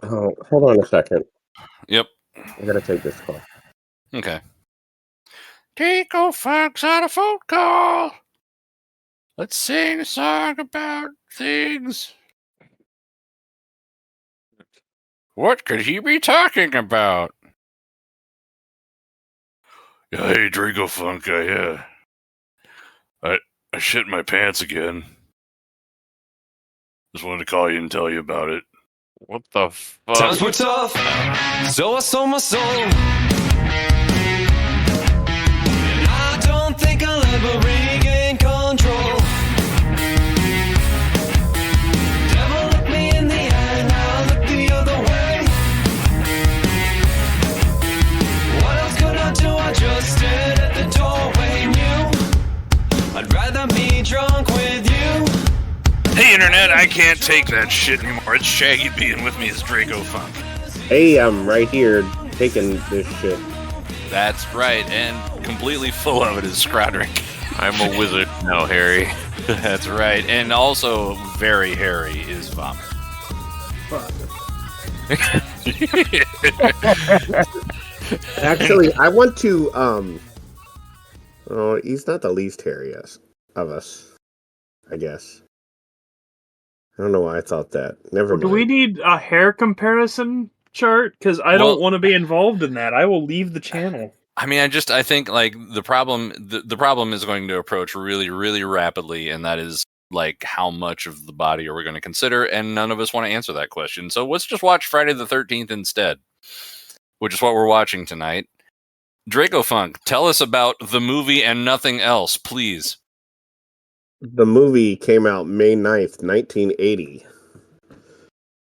Oh, hold on a second. Yep. I gotta take this call. Okay. Tico Funk's on a phone call. Let's sing a song about things. What could he be talking about? Hey, Draco Funk, I shit my pants again. Just wanted to call you and tell you about it. What the fuck? Times were tough, so I sold my soul. And I don't think I'll ever regain control. Devil looked me in the eye, and I look the other way. What else could I do? I just stood at the doorway, knew I'd rather be drunk with you. Hey, Internet, I can't take that shit anymore. It's Shaggy being with me as Draco Funk. Hey, I'm right here taking this shit. That's right, and completely full of it is Scrodrick. I'm a wizard now, Harry. That's right, and also very hairy is Vomit. Actually, I want to, oh, he's not the least hairy of us, I guess. I don't know why I thought that. Never mind. Do we need a hair comparison chart? Because I don't want to be involved in that. I will leave the channel. I mean, I think like the problem is going to approach really, really rapidly, and that is like how much of the body are we going to consider, and none of us want to answer that question. So let's just watch Friday the 13th instead, which is what we're watching tonight. Draco Funk, tell us about the movie and nothing else, please. The movie came out May 9th, 1980.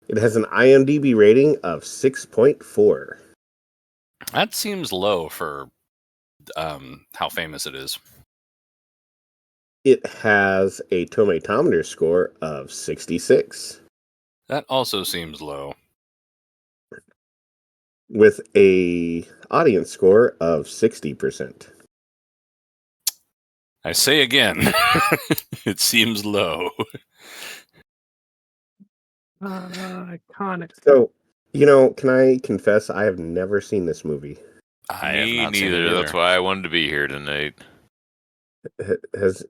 It has an IMDb rating of 6.4. That seems low for how famous it is. It has a Tomatometer score of 66. That also seems low. With a audience score of 60%. I say again, it seems low. Iconic. So, can I confess I have never seen this movie? Me neither. That's why I wanted to be here tonight. Has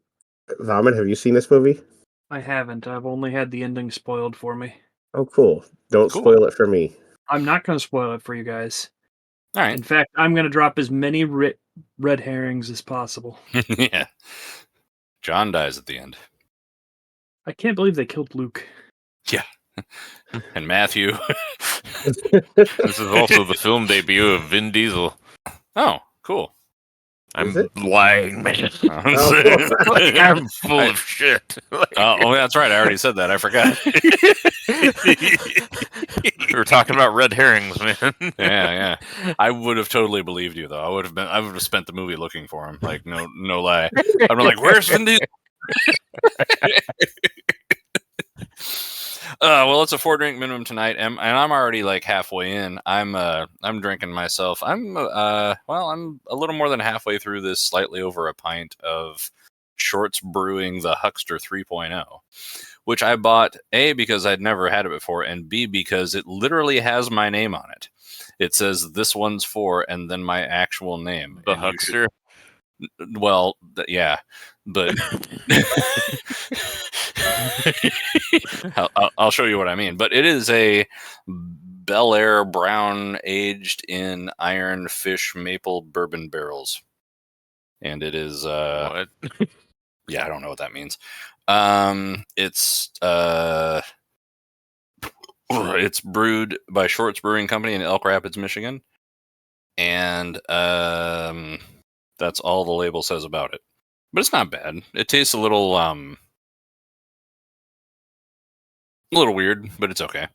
Vomit, have you seen this movie? I haven't. I've only had the ending spoiled for me. Oh, cool. Don't spoil it for me. I'm not going to spoil it for you guys. All right. In fact, I'm going to drop as many red herrings as possible. Yeah. John dies at the end. I can't believe they killed Luke. Yeah. And Matthew. This is also the film debut of Vin Diesel. Oh, cool. I'm lying, man. I'm full of shit. Oh, that's right. I already said that. I forgot. We were talking about red herrings, man. Yeah. I would have totally believed you, though. I would have spent the movie looking for him. Like, no lie. I'm like, where's Vin Diesel? Well, it's a 4-drink minimum tonight, and I'm already like halfway in. I'm drinking myself. I'm a little more than halfway through this, slightly over a pint of Shorts Brewing the Huckster 3.0, which I bought A, because I'd never had it before, and B, because it literally has my name on it. It says this one's for, and then my actual name. The Huckster. Well, yeah, but I'll show you what I mean. But it is a Bel Air brown aged in iron fish maple bourbon barrels, and it is What? Yeah, I don't know what that means. It's brewed by Shorts Brewing Company in Elk Rapids, Michigan, and that's all the label says about it. But it's not bad. It tastes a little weird, but it's okay.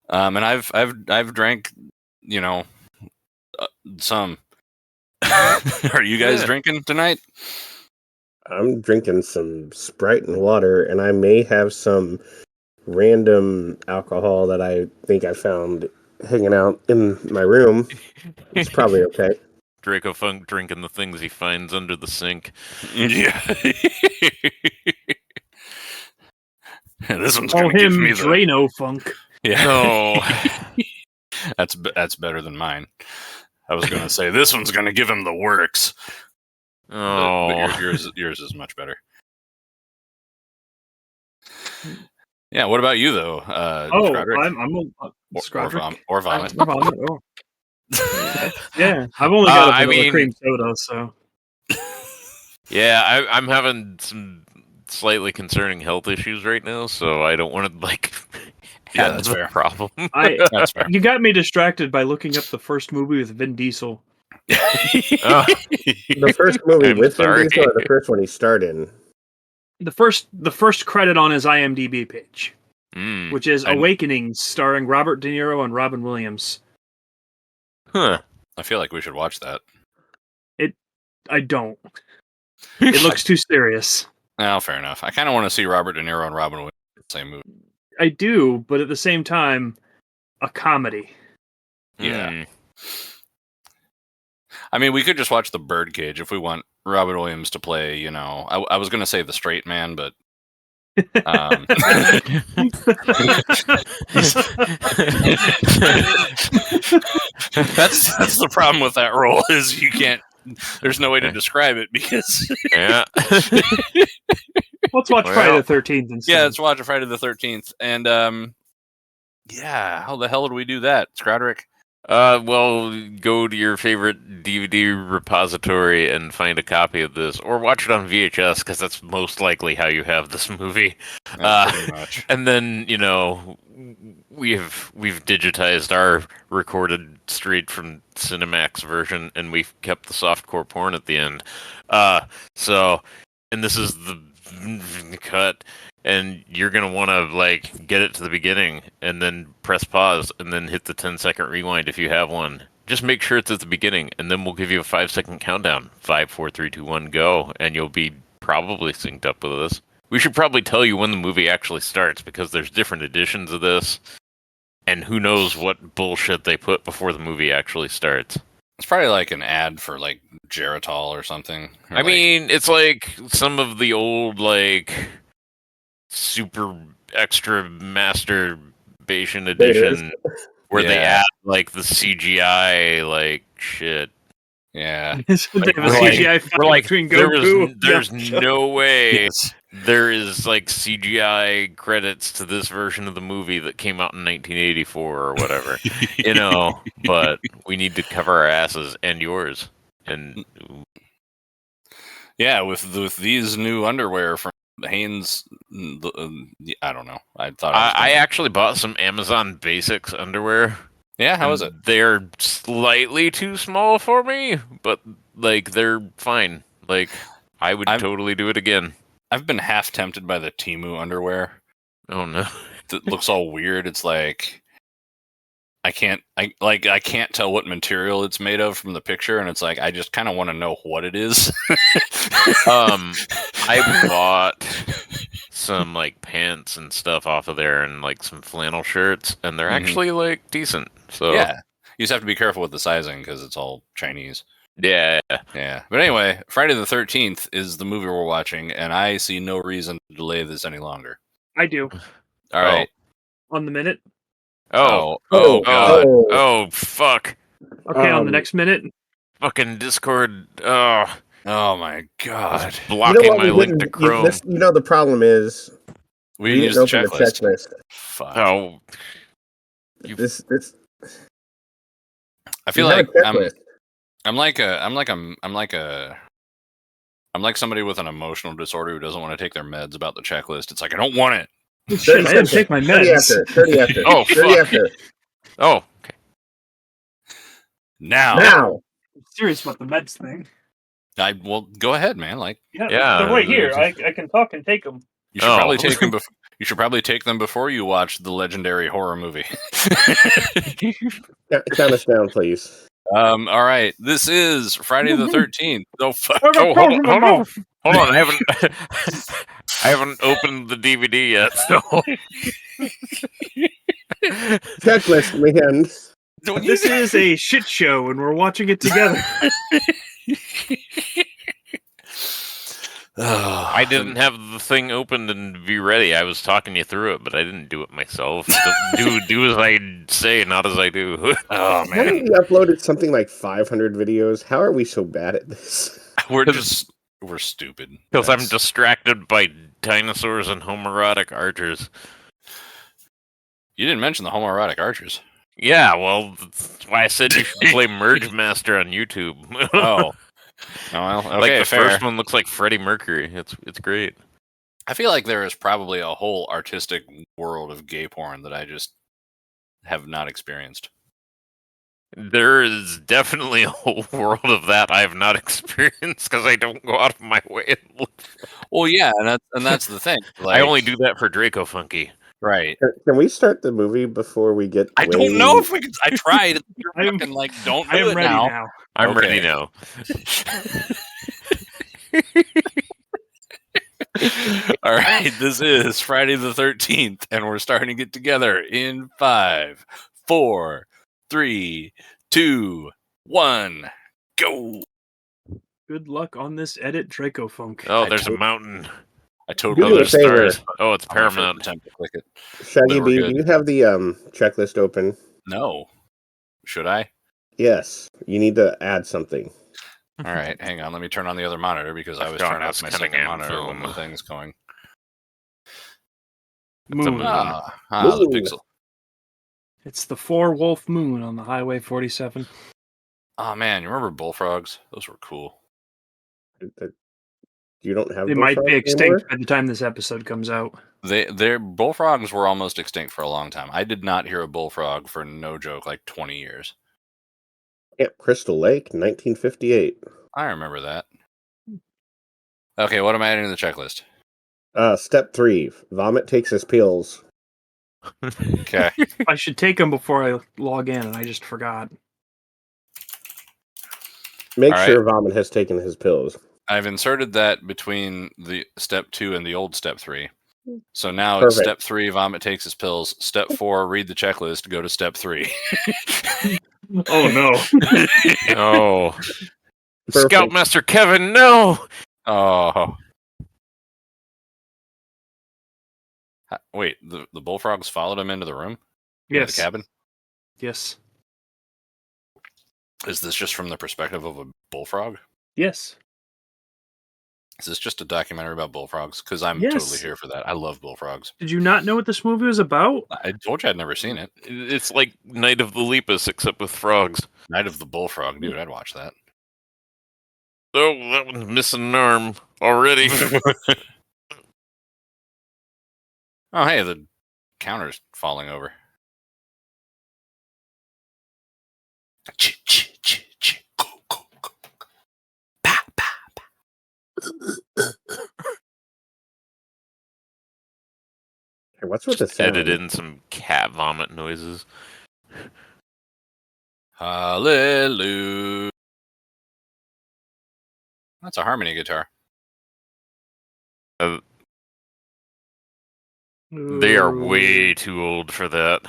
And I've drank, some. Are you guys drinking tonight? I'm drinking some Sprite and water, and I may have some random alcohol that I think I found hanging out in my room. It's probably okay. Draco Funk drinking the things he finds under the sink. Yeah. This one's Call gonna give him me the Drano Funk. Yeah. No. That's better than mine. I was going to say this one's going to give him the works. But yours is much better. Yeah. What about you though? I'm or vomit. Oh. Yeah, I've only got a vanilla cream soda, so. Yeah, I'm having some slightly concerning health issues right now, so I don't want to have that's the fair. problem. That's fair. You got me distracted by looking up the first movie with Vin Diesel. The first movie with Vin Diesel, or the first one he starred in? The first credit on his IMDb page, which is Awakenings, starring Robert De Niro and Robin Williams. Huh. I feel like we should watch that. I don't. It looks too serious. No, fair enough. I kind of want to see Robert De Niro and Robin Williams in the same movie. I do, but at the same time, a comedy. Yeah. I mean, we could just watch The Birdcage if we want Robin Williams to play, I was going to say the straight man, but that's the problem with that role is you can't. There's no way to describe it because. Yeah. Let's watch Friday the 13th instead. Yeah, let's watch Friday the 13th, and how the hell would we do that, Scroderick? Well, go to your favorite DVD repository and find a copy of this, or watch it on VHS because that's most likely how you have this movie. Pretty much. And then we've digitized our recorded straight from Cinemax version, and we've kept the softcore porn at the end. And this is the cut. And you're going to want to get it to the beginning and then press pause and then hit the 10-second rewind if you have one. Just make sure it's at the beginning, and then we'll give you a 5-second countdown. 5, 4, 3, 2, 1, go. And you'll be probably synced up with this. We should probably tell you when the movie actually starts because there's different editions of this. And who knows what bullshit they put before the movie actually starts. It's probably like an ad for Geritol or something. I mean, it's like some of the old super extra masturbation edition where they add the CGI shit. Yeah. They have a CGI fight between Goku. There's no way there is CGI credits to this version of the movie that came out in 1984 or whatever. But we need to cover our asses and yours. And yeah, with these new underwear from Hanes, I don't know. I actually bought some Amazon Basics underwear. Yeah, how is it? They're slightly too small for me, but they're fine. I would totally do it again. I've been half tempted by the Temu underwear. Oh no, it looks all weird. It's I can't tell what material it's made of from the picture, and it's I just kind of want to know what it is. I bought some pants and stuff off of there, and some flannel shirts, and they're actually decent. So yeah, you just have to be careful with the sizing because it's all Chinese. Yeah. But anyway, Friday the 13th is the movie we're watching, and I see no reason to delay this any longer. I do. All right, on the minute. Oh, fuck. Okay, on the next minute. Fucking Discord. Oh my god. Blocking my link to Chrome. The problem is we didn't use the checklist. Fuck. Oh. This I feel like I'm like somebody with an emotional disorder who doesn't want to take their meds about the checklist. It's I don't want it. Shit, I didn't take my meds. 30 after. Oh, 30 after. Oh, okay. Now. I'm serious about the meds thing. Well, go ahead, man. Yeah. They're right here. I can talk and take them. You should probably take them. You should probably take them before you watch the legendary horror movie. Count us down, please. All right. This is Friday the 13th. Oh fuck! Oh, hold on. I haven't opened the DVD yet. So checklist, man. This is a shit show, and we're watching it together. I didn't have the thing opened and be ready. I was talking you through it, but I didn't do it myself. do as I say, not as I do. Oh Haven't man, we uploaded something like 500 videos? How are we so bad at this? we're stupid. Because I'm That's- distracted by dinosaurs and homoerotic archers. You didn't mention the homoerotic archers. Yeah, well, that's why I said you should play Merge Master on YouTube. Oh, well, okay, like the fair. first one looks like Freddie Mercury. It's great. I feel like there is probably a whole artistic world of gay porn that I just have not experienced. There is definitely a whole world of that I have not experienced because I don't go out of my way. And look. Well, yeah, and that's the thing. Like, I only do that for Draco Funky. right. Can we start the movie before we get? I don't know if we can. I tried. You're fucking like, don't do I am it ready now. now. I'm Okay. ready now. All right, this is Friday the 13th, and we're starting it together in 5, 4, 3, 2, 1, go. Good luck on this edit, Draco Funk. Oh, I there's a told- mountain. I Do totally me a there's favor. stars. Oh, it's I'm gonna first Paramount. attempt to click it. Shaggy we're B, good. do you have the checklist open? No, should I? Yes. You need to add something. All right, hang on. Let me turn on the other monitor because I was God, turning off that's my second Cunningham monitor when film. the thing's going. Moon. moon. The Ooh. pixel. It's the 4-wolf moon on the Highway 47. Oh man, you remember bullfrogs? Those were cool. You don't have They might be bullfrogs extinct anymore? by the time this episode comes out. Their bullfrogs were almost extinct for a long time. I did not hear a bullfrog for no joke like 20 years. Camp Crystal Lake, 1958. I remember that. Okay, what am I adding to the checklist? Step 3. Vomit takes his pills. Okay. I should take them before I log in, and I just forgot. Make All sure Vomit has taken his pills. I've inserted that between the step 2 and the old step 3. So now it's Perfect. step 3, Vomit takes his pills. Step 4, read the checklist, go to step 3. Oh no! Oh, Perfect. Scoutmaster Kevin, no! Oh. Wait, the bullfrogs followed him into the room? Into Yes. the cabin? Yes. Is this just from the perspective of a bullfrog? Yes. Is this just a documentary about bullfrogs? Because I'm Yes. totally here for that. I love bullfrogs. Did you not know what this movie was about? I told you I'd never seen it. It's like Night of the Lepus, except with frogs. Night of the Bullfrog, dude, I'd watch that. Oh, that one's missing an arm already. Oh, hey, the counter's falling over. Go, go, go. Pa, pa, pa. Hey, what's with the sound? Edit in some cat vomit noises. Hallelujah. That's a harmony guitar. They are way too old for that.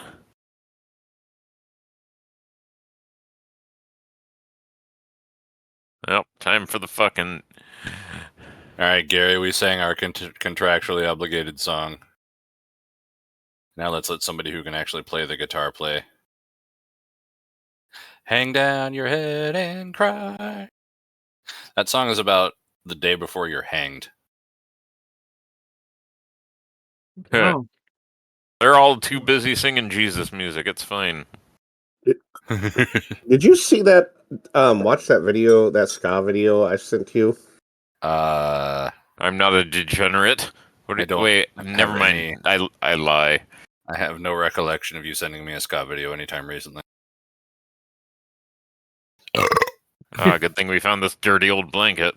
Well, time for the fucking... All right, Gary, we sang our contractually obligated song. Now let's let somebody who can actually play the guitar play. Hang down your head and cry. That song is about the day before you're hanged. Oh, They're all too busy singing Jesus music. It's fine. Did you see that? Watch that video, that ska video I sent you. I'm not a degenerate. What I don't wait, have never mind. I lie. I have no recollection of you sending me a ska video anytime recently. Good thing we found this dirty old blanket.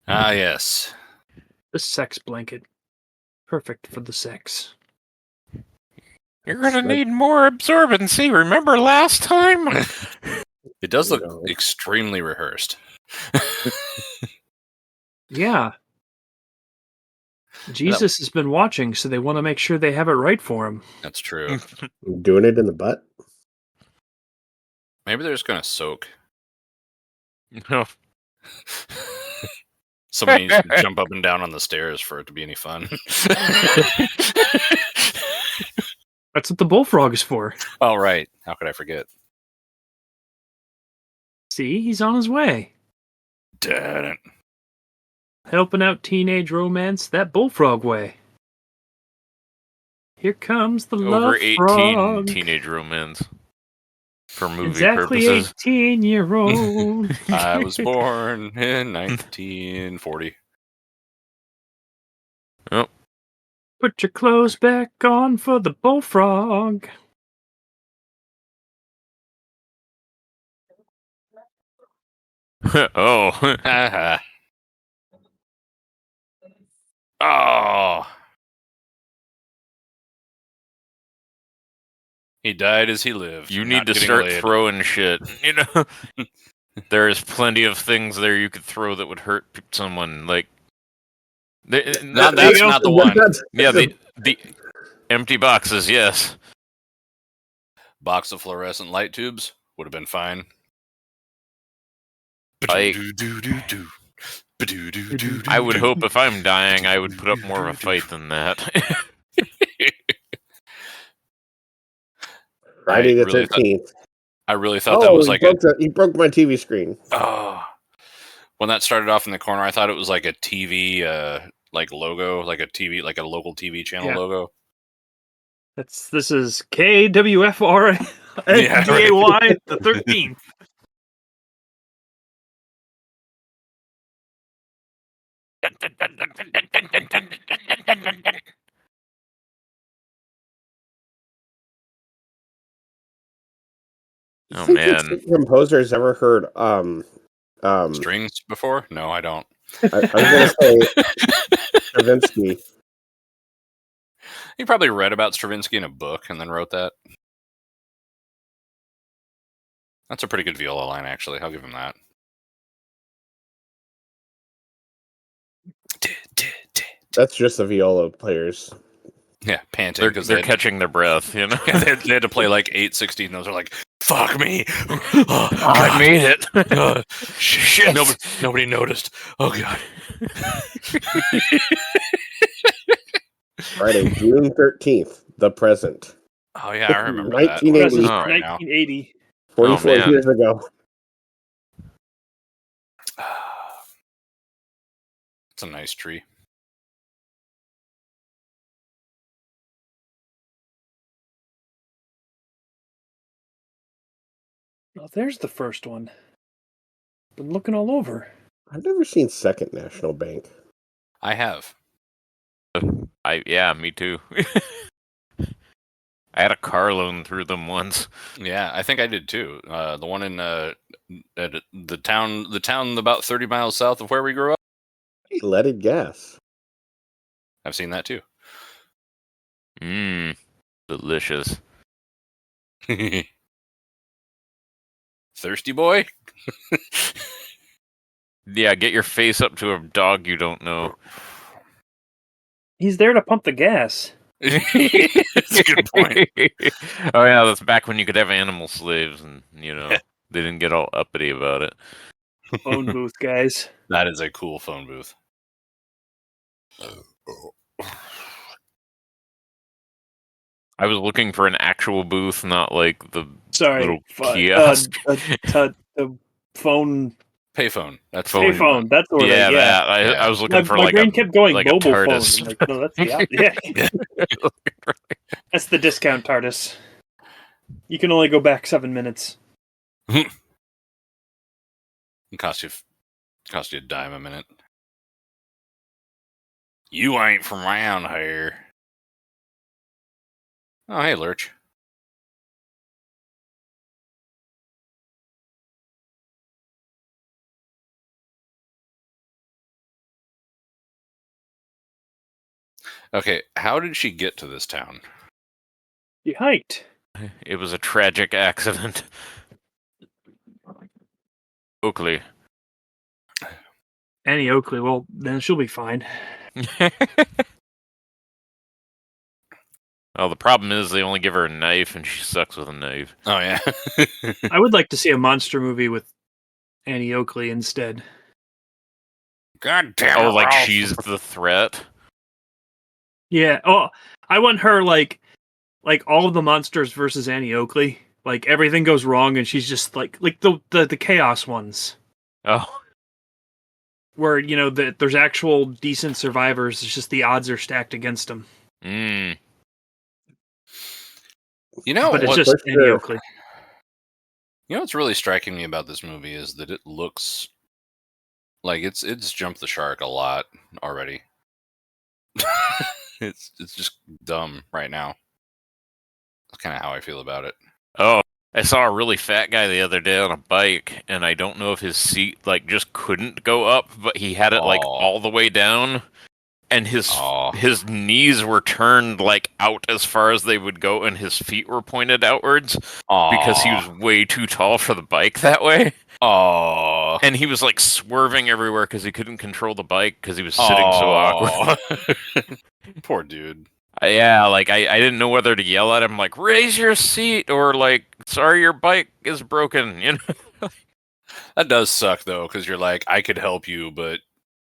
Ah, yes. the sex blanket. Perfect for the sex. You're gonna need more absorbency. Remember last time? It does look No. extremely rehearsed. Yeah. Jesus has been watching, so they want to make sure they have it right for him. That's true. Doing it in the butt? Maybe they're just gonna soak. No. Somebody needs to jump up and down on the stairs for it to be any fun. That's what the bullfrog is for. Oh, right. How could I forget? See, he's on his way. Damn it. Helping out teenage romance that bullfrog way. Here comes the love Over 18 frog. teenage romance. For movie Exactly purposes. 18-year-old. I was born in 1940. Oh. Put your clothes back on for the bullfrog. Oh. Oh. He died as he lived. You not need to getting start laid. throwing shit. You know, there's plenty of things there you could throw that would hurt someone. Like, That's not the one. yeah, the empty boxes. Yes, Box of fluorescent light tubes would have been fine. I would hope if I'm dying, I would put up more of a fight than that. Friday the really 13th. I really thought that was like he broke my TV screen. Oh. When that started off in the corner, I thought it was like a TV like logo, like a TV, like a local TV channel logo. This is KWFR Yeah, DAY the 13th. Oh Think man, the composer's ever heard Strings before? No, I don't. I was gonna say Stravinsky. He probably read about Stravinsky in a book and then wrote that. That's a pretty good viola line, actually. I'll give him that. That's just the viola players. Yeah, panting they're because catching their breath. You know, they had to play like 8/16 notes. They're like, "Fuck me! Oh, I made it. Shit! Nobody noticed. Oh god!" Friday, June 13th, the present. Oh yeah, I remember 1980. that. Present, 1980. 44 man. years ago. It's a nice tree. Oh, there's the first one. Been looking all over. I've never seen Second National Bank. I have. Yeah, me too. I had a car loan through them once. Yeah, I think I did too. The one in the town about 30 miles south of where we grew up. Leaded gas. I've seen that too. Mmm, delicious. Thirsty boy? Yeah, get your face up to a dog you don't know. He's there to pump the gas. That's a good point. Oh yeah, that's back when you could have animal slaves, and you know they didn't get all uppity about it. Phone booth, guys. That is a cool phone booth. I was looking for an actual booth, not like the little kiosk. The phone. Payphone. That's Phone. Payphone. That's what Yeah, it is. Yeah. that. I was looking for My like brain kept going like mobile a phone. TARDIS. I'm like, no, that's the yeah. That's the discount TARDIS. You can only go back 7 minutes. It cost you a dime a minute. You ain't from around here. Oh, hey, Lurch. Okay, how did she get to this town? You hiked. It was a tragic accident. Oakley. Annie Oakley. Well, then she'll be fine. Oh, the problem is they only give her a knife, and she sucks with a knife. Oh yeah. I would like to see a monster movie with Annie Oakley instead. God damn it! Oh, like Ralph. she's the threat. Yeah. Oh, I want her like all of the monsters versus Annie Oakley. Like everything goes wrong, and she's just like the chaos ones, Oh, where there's actual decent survivors. It's just the odds are stacked against them. You know But it's what? just Annie Oakley. You know what's really striking me about this movie is that it looks like it's jumped the shark a lot already. It's just dumb right now. That's kind of how I feel about it. oh! I saw a really fat guy the other day on a bike, and I don't know if his seat like just couldn't go up, but he had it like all the way down, and his knees were turned like out as far as they would go, and his feet were pointed outwards because he was way too tall for the bike that way. Oh, and he was like swerving everywhere because he couldn't control the bike because he was sitting so awkward. Poor dude. Yeah, like I didn't know whether to yell at him like raise your seat or like sorry your bike is broken, you know. That does suck though, because you're like, I could help you, but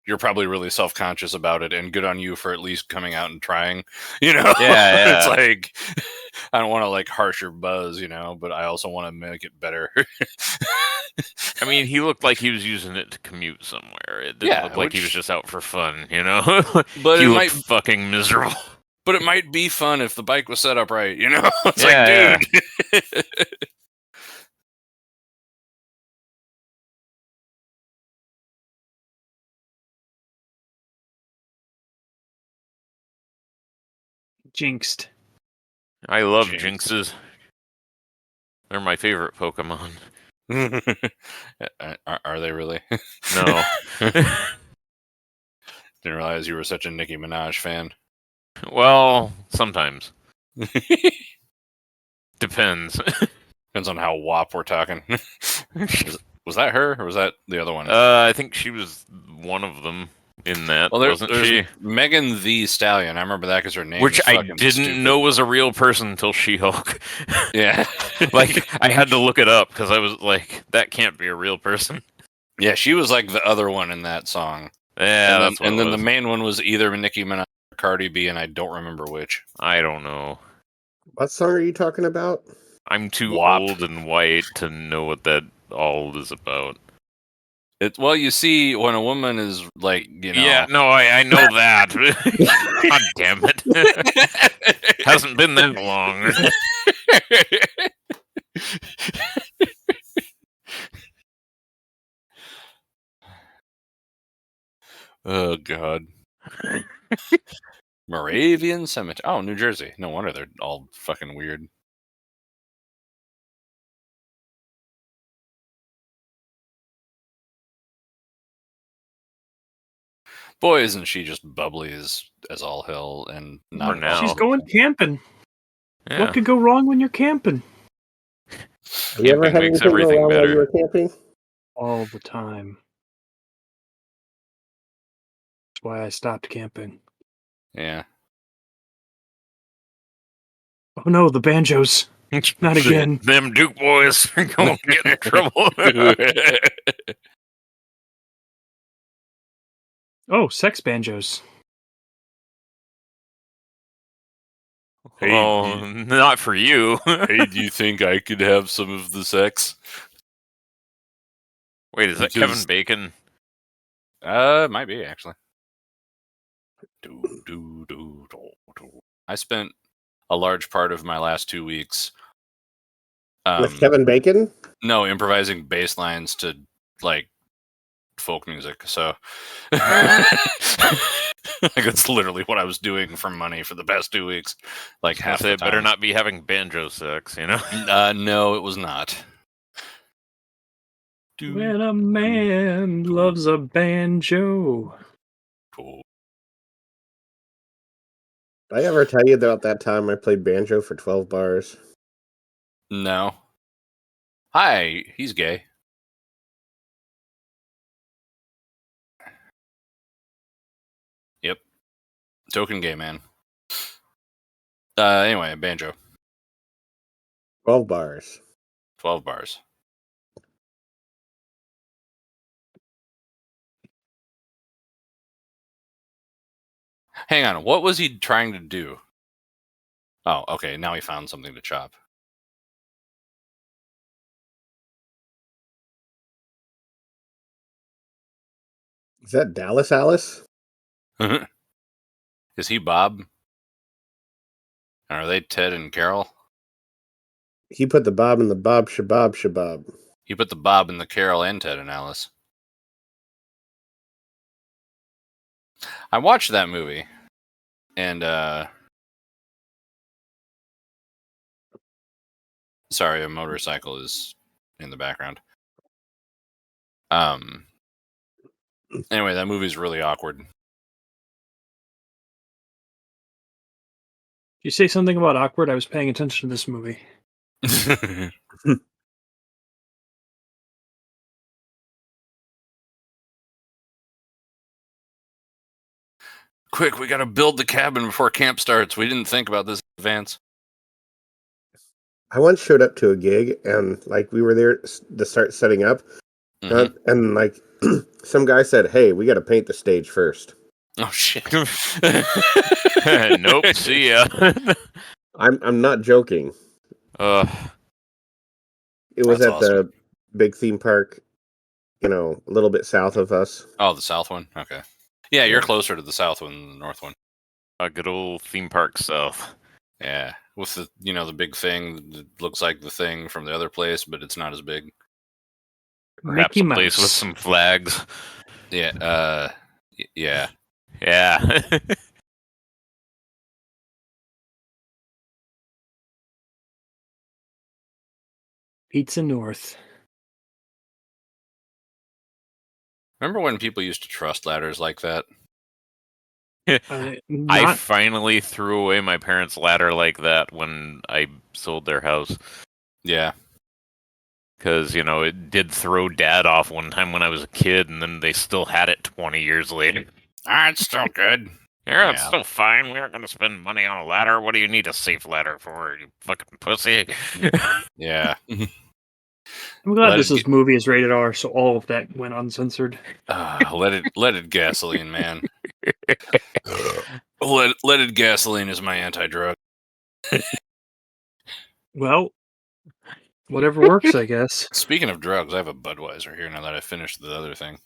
you're probably really self-conscious about it, and good on you for at least coming out and trying, you know. Yeah. It's like, I don't want to like harsh your buzz, you know, but I also want to make it better. I mean, he looked like he was using it to commute somewhere. It didn't look like he was just out for fun, you know. But he it looked fucking miserable. But it might be fun if the bike was set up right, you know. It's Yeah, like, dude. Jinxed. I love Jinxes. They're my favorite Pokemon. Are they really? No. Didn't realize you were such a Nicki Minaj fan. Well, sometimes. Depends. Depends on how WAP we're talking. Was that her, or was that the other one? I think she was one of them in that, wasn't she? Megan the Stallion. I remember that because her name Which is I didn't know was a real person until She-Hulk. Yeah. Like, I had to look it up because I was like, that can't be a real person. Yeah, she was like the other one in that song. Yeah, and then the main one was either Nicki Minaj or Cardi B, and I don't remember which. I don't know. What song are you talking about? I'm too WAP. old and white to know what that all is about. Well, you see, when a woman is like, you know. Yeah, no, I know that. God damn it. Hasn't been that long. Oh, God. Moravian Cemetery. Oh, New Jersey. No wonder they're all fucking weird. Boy, isn't she just bubbly as all hell, and not at all. She's going camping. Yeah. What could go wrong when you're camping? Have you ever had makes anything go everything wrong while better. you were camping? All the time. That's why I stopped camping. Yeah. Oh no, the banjos. Not again. Them Duke boys are going to get in trouble. Oh, sex banjos. Hey, oh, not for you. Hey, do you think I could have some of the sex? Wait, is that Kevin Bacon? Might be, actually. I spent a large part of my last 2 weeks With Kevin Bacon? No, improvising bass lines to like folk music. So like that's literally what I was doing for money for the past 2 weeks. Like half the time. Better not be having banjo sex, you know? No, it was not. When a man loves a banjo. Cool. Did I ever tell you about that time I played banjo for 12 bars? No. Hi, he's gay. Yep. Token gay man. Anyway, banjo. 12 bars. 12 bars. Hang on. What was he trying to do? Oh, okay. Now he found something to chop. Is that Dallas Alice? Is he Bob? And are they Ted and Carol? He put the Bob in the Bob Shabab Shabab. He put the Bob in the Carol and Ted and Alice. I watched that movie, and sorry, a motorcycle is in the background. Anyway, that movie's really awkward. You say something about awkward? I was paying attention to this movie. Quick, we gotta build the cabin before camp starts. We didn't think about this in advance. I once showed up to a gig and like we were there to start setting up, and like some guy said, "Hey, we got to paint the stage first." Oh shit! Nope. See ya. I'm not joking. It was That's at awesome. the big theme park, a little bit south of us. Oh, the south one. Okay. Yeah, you're closer to the south one than the north one. A good old theme park south. Yeah, with the the big thing that looks like the thing from the other place, but it's not as big. Perhaps Mickey a place with Mouse. some flags. Yeah. Yeah. Yeah. Pizza North. Remember when people used to trust ladders like that? I Not finally threw away my parents' ladder like that when I sold their house. Yeah. Because, it did throw Dad off one time when I was a kid, and then they still had it 20 years later. It's still good. Yeah, it's still fine. We aren't going to spend money on a ladder. What do you need a safe ladder for, you fucking pussy? Yeah. I'm glad Let this movie is rated R, so all of that went uncensored. Leaded gasoline, man. Leaded gasoline is my anti-drug. Well, whatever works, I guess. Speaking of drugs, I have a Budweiser here now that I finished the other thing.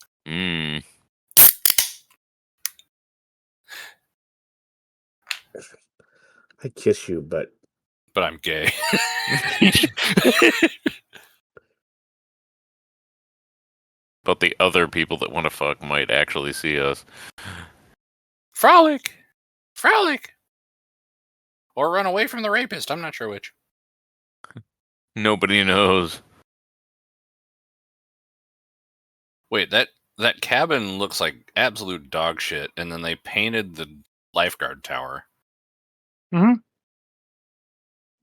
I kiss you, but I'm gay. But the other people that want to fuck might actually see us. Frolic! Or run away from the rapist. I'm not sure which. Nobody knows. Wait, that cabin looks like absolute dog shit, and then they painted the lifeguard tower.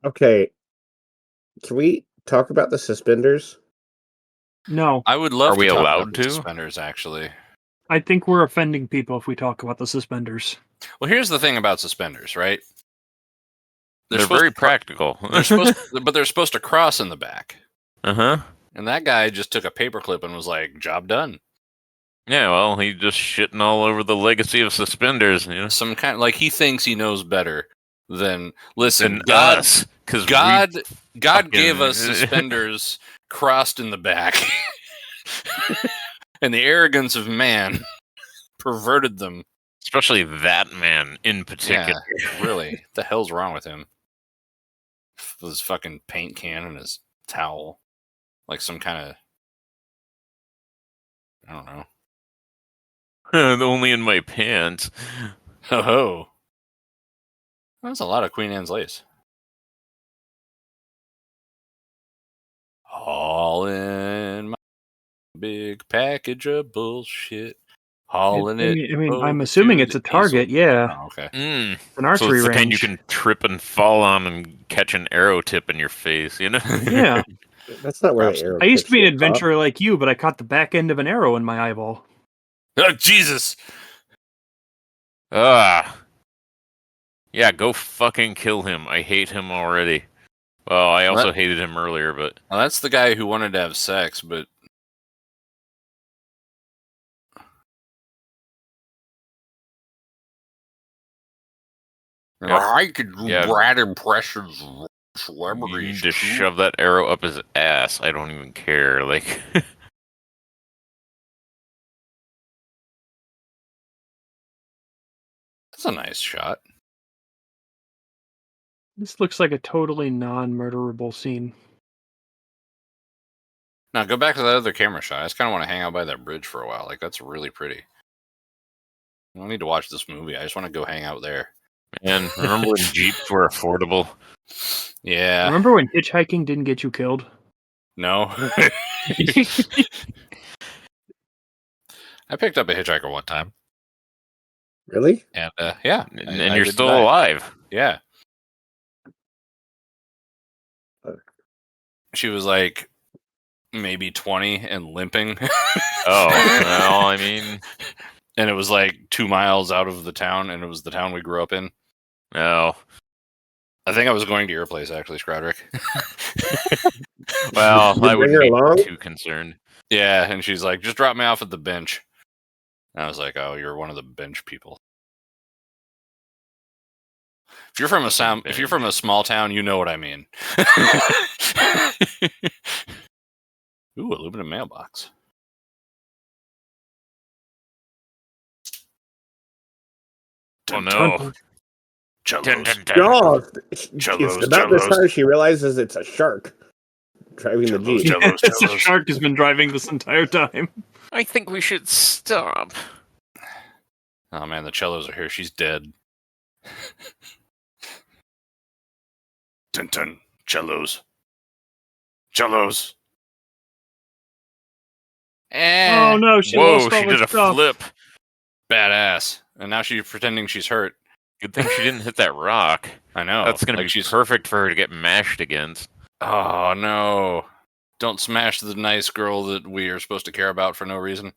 okay. Can we talk about the suspenders? No, I would love Are we to talk allowed about the to? suspenders, actually. I think we're offending people if we talk about the suspenders. Well, here's the thing about suspenders, right? They're very practical. They're supposed to cross in the back. Uh-huh. And that guy just took a paperclip and was like, job done. Yeah, well, he's just shitting all over the legacy of suspenders, Some kind like he thinks he knows better than listen, Than God, us, 'cause God fucking- gave us suspenders crossed in the back. And the arrogance of man perverted them. Especially that man in particular. Yeah, really. What the hell's wrong with him? With his fucking paint can and his towel. Like some kind of, I don't know. Only in my pants. Oh, that's a lot of Queen Anne's lace. All in my big package of bullshit. Hauling it. I'm assuming it's a Target. Yeah. Oh, okay. An archery so it's the range. kind you can trip and fall on and catch an arrow tip in your face, Yeah. That's not where the arrow I used to be an tips the top. adventurer like you, but I caught the back end of an arrow in my eyeball. Oh, Jesus! Yeah, go fucking kill him. I hate him already. Well, I also hated him earlier, but Well, that's the guy who wanted to have sex, but Yep. I could do Yeah. Brad impressions of you celebrities. need to too. shove that arrow up his ass. I don't even care. Like, That's a nice shot. This looks like a totally non-murderable scene. Now go back to that other camera shot. I just kind of want to hang out by that bridge for a while. Like that's really pretty. I don't need to watch this movie. I just want to go hang out there. man, remember when Jeeps were affordable? Yeah. Remember when hitchhiking didn't get you killed? No. I picked up a hitchhiker one time, Really? and yeah, And I you're didn't still die. alive. Yeah. She was like maybe 20 and limping. Oh, well, I mean, And it was like 2 miles out of the town, and it was the town we grew up in. no. I think I was going to your place actually, Scrodrick. Well, Did you I bring her wouldn't along? be too concerned. Yeah, and she's like, just drop me off at the bench. And I was like, oh, you're one of the bench people. If you're from a small town, you know what I mean. Ooh, aluminum mailbox. Oh no. Dun, Cellos. Dun, dun, dun. Oh, Cellos, it's about this cellos. time she realizes it's a shark driving the Cellos, Jeep. cellos. Yes, the shark has been driving this entire time. I think we should stop. Oh man, the cellos are here. She's dead. Dun dun. Cellos. Cellos. Oh no, she Whoa, lost all she her did a stuff. flip. Badass. And now she's pretending she's hurt. Good thing she didn't hit that rock. I know. That's gonna Like be she's perfect for her to get mashed against. Oh no. Don't smash the nice girl that we are supposed to care about for no reason.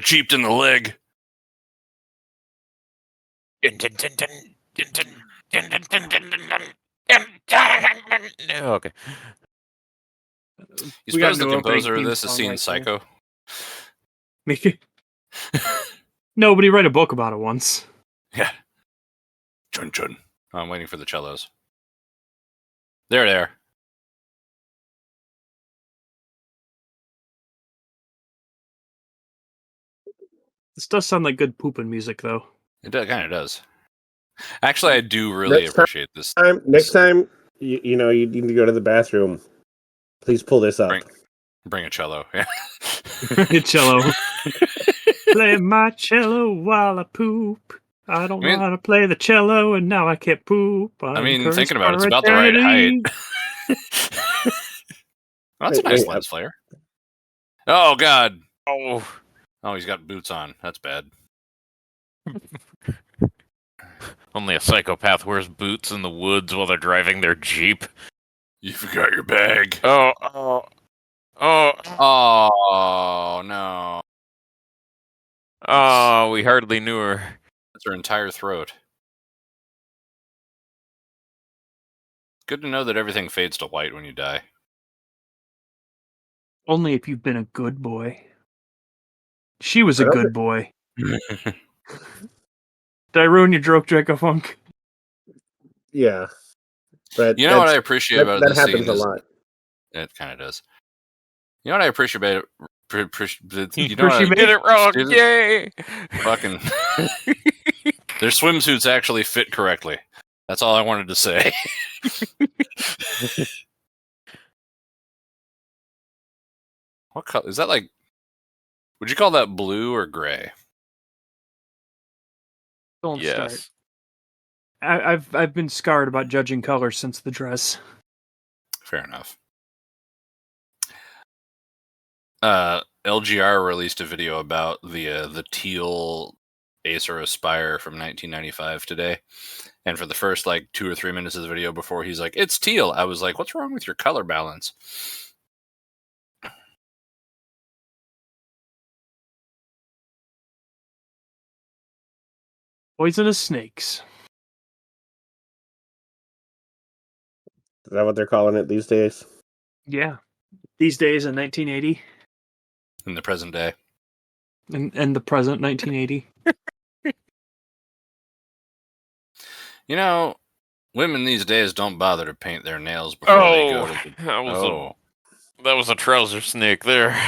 Jeeped in the leg. No, okay. You We got suppose the no opening composer of theme this has song seen right there. Psycho? No, but he read a book about it once. Yeah. Chun chun. Oh, I'm waiting for the cellos. There they are. This does sound like good pooping music, though. It kind of does. Actually, I do really Next time- appreciate this. Next time, you need to go to the bathroom. Please pull this up. Bring a cello. Yeah. Cello. Play my cello while I poop. I don't know how to play the cello, and now I can't poop. I mean, cursed thinking about it, it's for about the right eternity. height. Well, that's a Wait, nice wait, lens flare. Oh, God. Oh, Oh, he's got boots on. That's bad. only a psychopath wears boots in the woods while they're driving their Jeep. You forgot your bag. Oh. Oh, no. Oh, we hardly knew her. That's her entire throat. Good to know that everything fades to white when you die. Only if you've been a good boy. She was a I don't good boy. Did I ruin your joke, Draco Funk? Yeah, but You know what I appreciate about that this happens scene a is lot. it kind of does. You know what I appreciate about it? You know Appreciate what You did it wrong. Jesus. Yay! fucking their swimsuits actually fit correctly. That's all I wanted to say. What color is that? Like, would you call that blue or gray? Don't start. Yes. I've been scarred about judging colors since the dress. Fair enough. LGR released a video about the teal Acer Aspire from 1995 today, and for the first like 2 or 3 minutes of the video before he's like, "It's teal," I was like, "What's wrong with your color balance?" Poisonous snakes. Is that what they're calling it these days? Yeah. These days in 1980 In the present day. and the present 1980. You know, women these days don't bother to paint their nails before they go to the... That was a trouser snake there.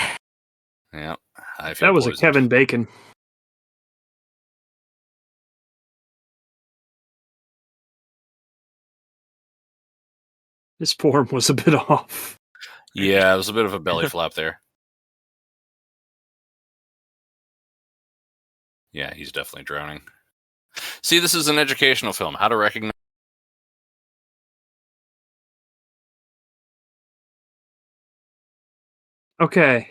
Yeah, I feel That was a poisoned. Kevin Bacon. His form was a bit off. Yeah, it was a bit of a belly flop there. Yeah, he's definitely drowning. See, this is an educational film. How to recognize... Okay.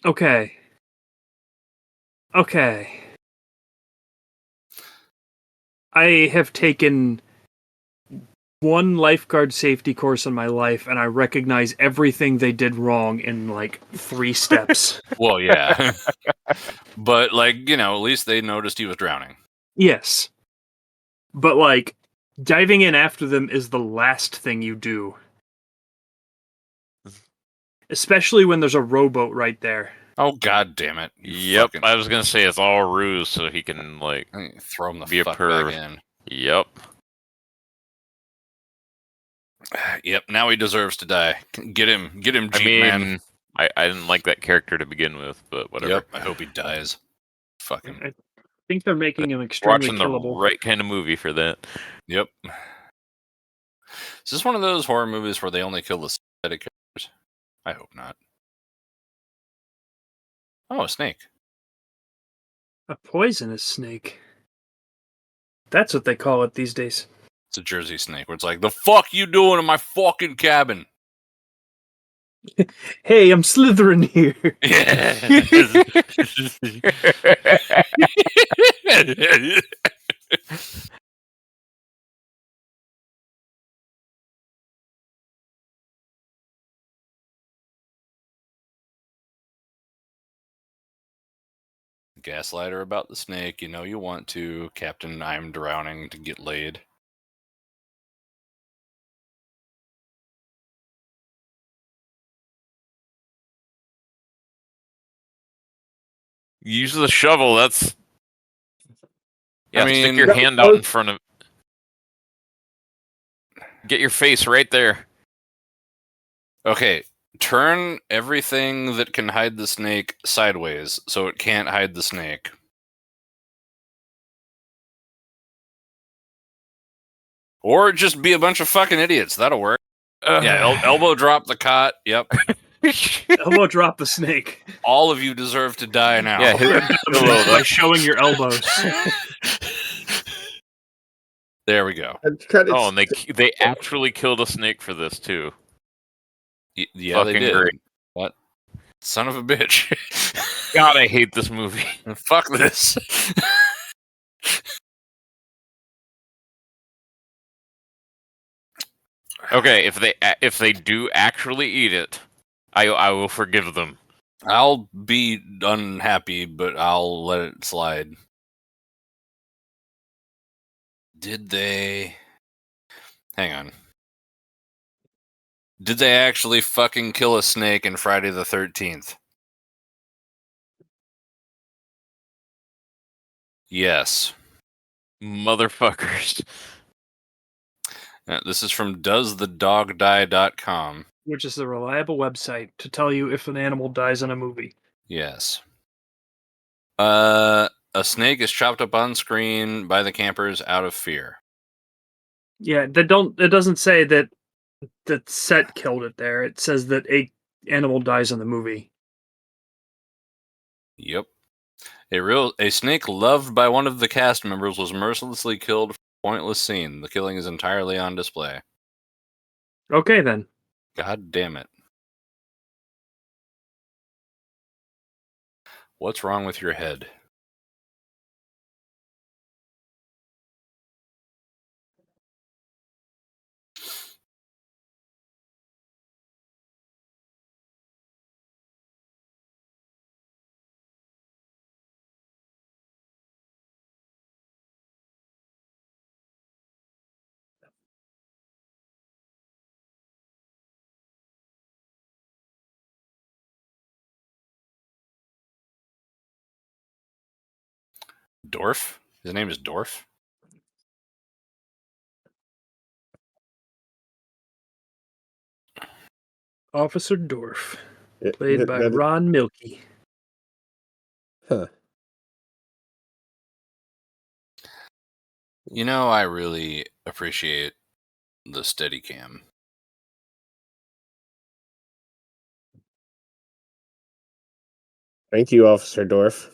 Okay. Okay. I have taken one lifeguard safety course in my life, and I recognize everything they did wrong in like 3 steps. Well, yeah. But, like, you know, at least they noticed he was drowning. Yes. But like, diving in after them is the last thing you do. Especially when there's a rowboat right there. Oh, god damn it. You Yep, fucking- I was gonna say it's all ruse so he can like throw him the be a fuck perv. back in. Yep. Yep, now he deserves to die. Get him, Jeep, I mean, man. I didn't like that character to begin with, but whatever. Yep, I hope he dies. Fucking. I think they're making him extremely Watching killable. the right kind of movie for that. Yep. Is this one of those horror movies where they only kill the synthetic characters? I hope not. Oh, a snake. A poisonous snake. That's what they call it these days. It's a Jersey snake where it's like, the fuck you doing in my fucking cabin? Hey, I'm slithering here. Gaslighter about the snake. You know you want to. Captain, I'm drowning to get laid. Use the shovel. That's yeah. I Stick mean- your hand out in front of. Get your face right there. Okay, turn everything that can hide the snake sideways so it can't hide the snake. Or just be a bunch of fucking idiots. That'll work. Yeah, elbow drop the cot. Yep. Elbow drop the snake. All of you deserve to die now. Yeah, hit By showing your elbows. There we go. Oh, and they actually killed a snake for this too. Yeah, they Fucking did. great. What? Son of a bitch. God, I hate this movie. Fuck this. Okay, if they do actually eat it, I will forgive them. I'll be unhappy, but I'll let it slide. Did they... Hang on. Did they actually fucking kill a snake in Friday the 13th? Yes. Motherfuckers. This is from doesthedogdie.com. Which is a reliable website to tell you if an animal dies in a movie. Yes. A snake is chopped up on screen by the campers out of fear. Yeah, it doesn't say that set killed it there. It says that a animal dies in the movie. Yep. A snake loved by one of the cast members was mercilessly killed for a pointless scene. The killing is entirely on display. Okay then. God damn it. What's wrong with your head? Dorf? His name is Dorf? Officer Dorf, It- played that- by that- Ron Milkey. Huh. You know, I really appreciate the Steadicam. Thank you, Officer Dorf.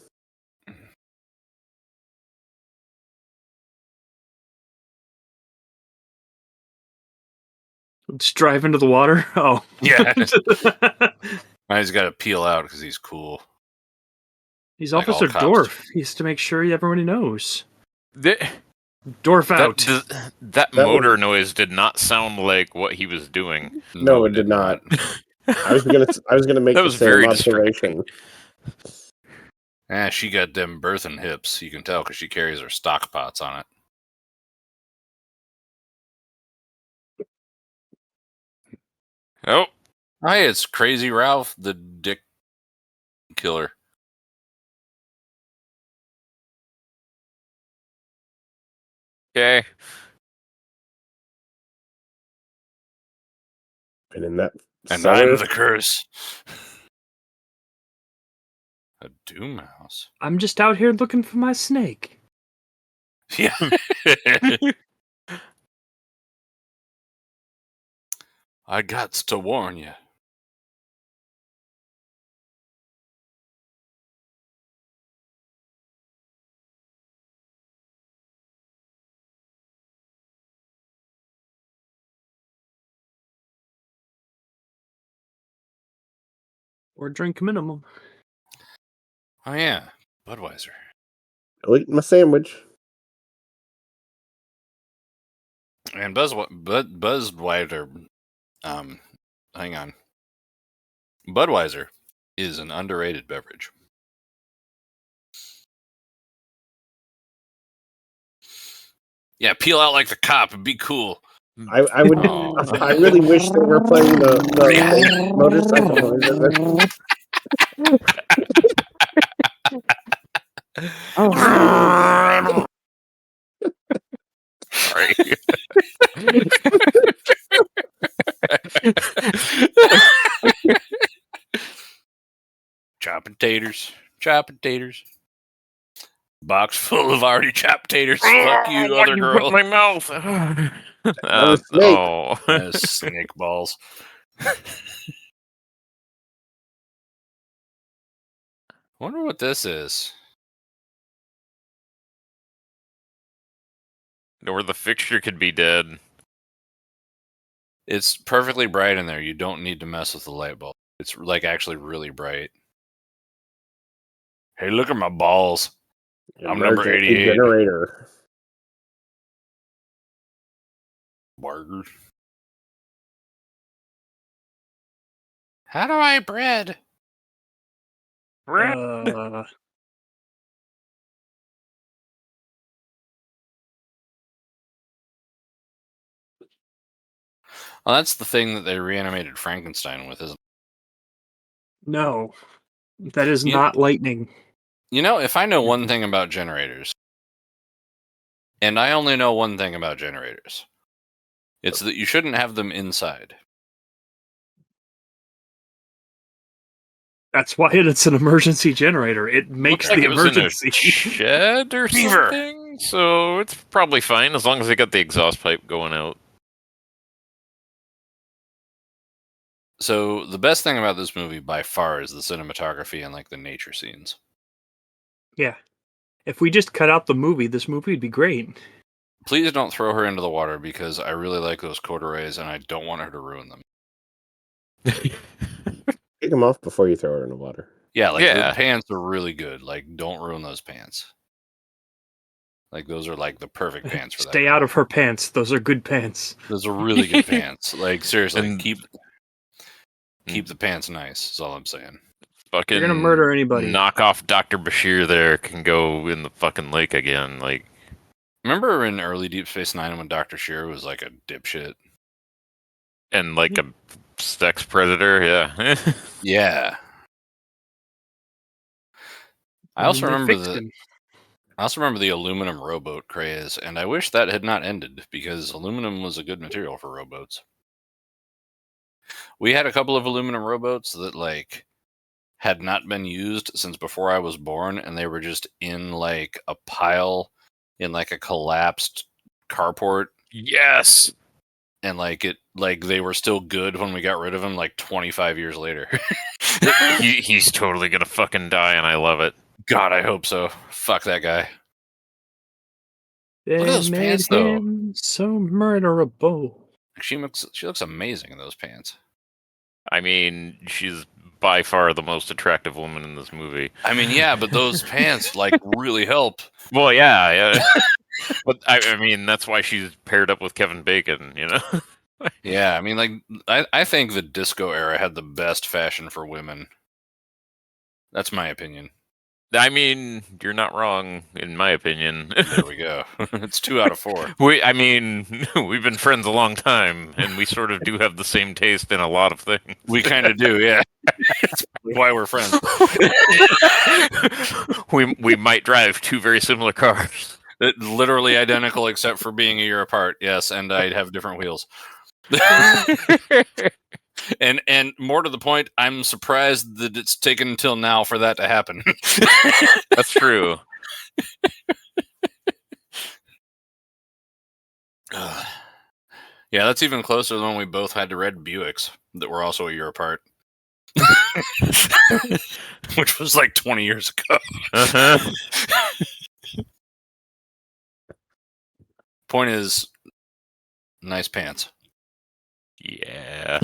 Just drive into the water. Oh, Yeah. Now he's got to peel out because he's cool. He's Like all Officer cops. Dorf. He has to make sure everybody knows. That, Dorf out. that motor noise did not sound like what he was doing. No, it did not. I was gonna make That the was same very observation. She got them birthing hips. You can tell because she carries her stock pots on it. Oh, Hey, it's Crazy Ralph, the dick killer. okay. And in that And cellar, I'm the curse. A doom house. I'm just out here looking for my snake. Yeah. I got to warn you. Or drink minimum. Oh yeah, Budweiser. I'll eat my sandwich. And Budweiser. Hang on. Budweiser is an underrated beverage. Yeah, peel out like the cop and be cool. I would. Oh. I really wish they were playing the motorcycle noise. Sorry. Chopping taters. Chopping taters. Box full of already chopped taters. Fuck you, other You girl. put my mouth. was snake. Oh. Snake balls. Wonder what this is. Or the fixture could be dead. It's perfectly bright in there. You don't need to mess with the light bulb. It's like actually really bright. Hey, look at my balls. I'm number Emergency 88. generator. Burgers. How do I bread? Well, that's the thing that they reanimated Frankenstein with, isn't it? No, that is You- not lightning. You know, if I know one thing about generators, and I only know one thing about generators, it's that you shouldn't have them inside. That's why it's an emergency generator. It makes Looks like the it was in a emergency. shed or Beaver. something, so it's probably fine as long as they got the exhaust pipe going out. So the best thing about this movie by far is the cinematography and like the nature scenes. Yeah. If we just cut out the movie, this movie would be great. Please don't throw her into the water because I really like those corduroys and I don't want her to ruin them. Take them off before you throw it in the water. Yeah, like Yeah. the pants are really good. Like, don't ruin those pants. Like, those are like the perfect pants for that. Stay out of her pants. Those are good pants. Those are really good pants. Like, seriously, And- keep the pants nice. Is all I'm saying. Fucking You're gonna murder anybody. Knock off Dr. Bashir there can go in the fucking lake again. Like, Remember in early Deep Space Nine when Dr. Shear was like a dipshit? and like a sex predator, yeah. Yeah. I also And they remember fixed that. him. I also remember the aluminum rowboat craze, and I wish that had not ended because aluminum was a good material for rowboats. We had a couple of aluminum rowboats that like had not been used since before I was born, and they were just in like a pile in like a collapsed carport, Yes. and like they were still good when we got rid of them like 25 years later. He's totally gonna fucking die, and I love it. God, I hope so. Fuck that guy. They Look at those made pants, though. him so murderable. She looks amazing in those pants. I mean, she's by far the most attractive woman in this movie. I mean, yeah, but those pants like really help. Well, yeah. But I mean, that's why she's paired up with Kevin Bacon, you know? Yeah, I mean, like I think the disco era had the best fashion for women. That's my opinion. I mean, you're not wrong, in my opinion. There we go. It's 2 out of 4. We've been friends a long time, and we sort of do have the same taste in a lot of things. We kind of do, yeah. That's why we're friends. we might drive 2 very similar cars. Literally identical except for being a year apart. Yes, and I'd have different wheels. And more to the point, I'm surprised that it's taken until now for that to happen. That's true. Yeah, that's even closer than when we both had to red Buicks that were also a year apart. Which was like 20 years ago. Uh-huh. Point is, nice pants. Yeah.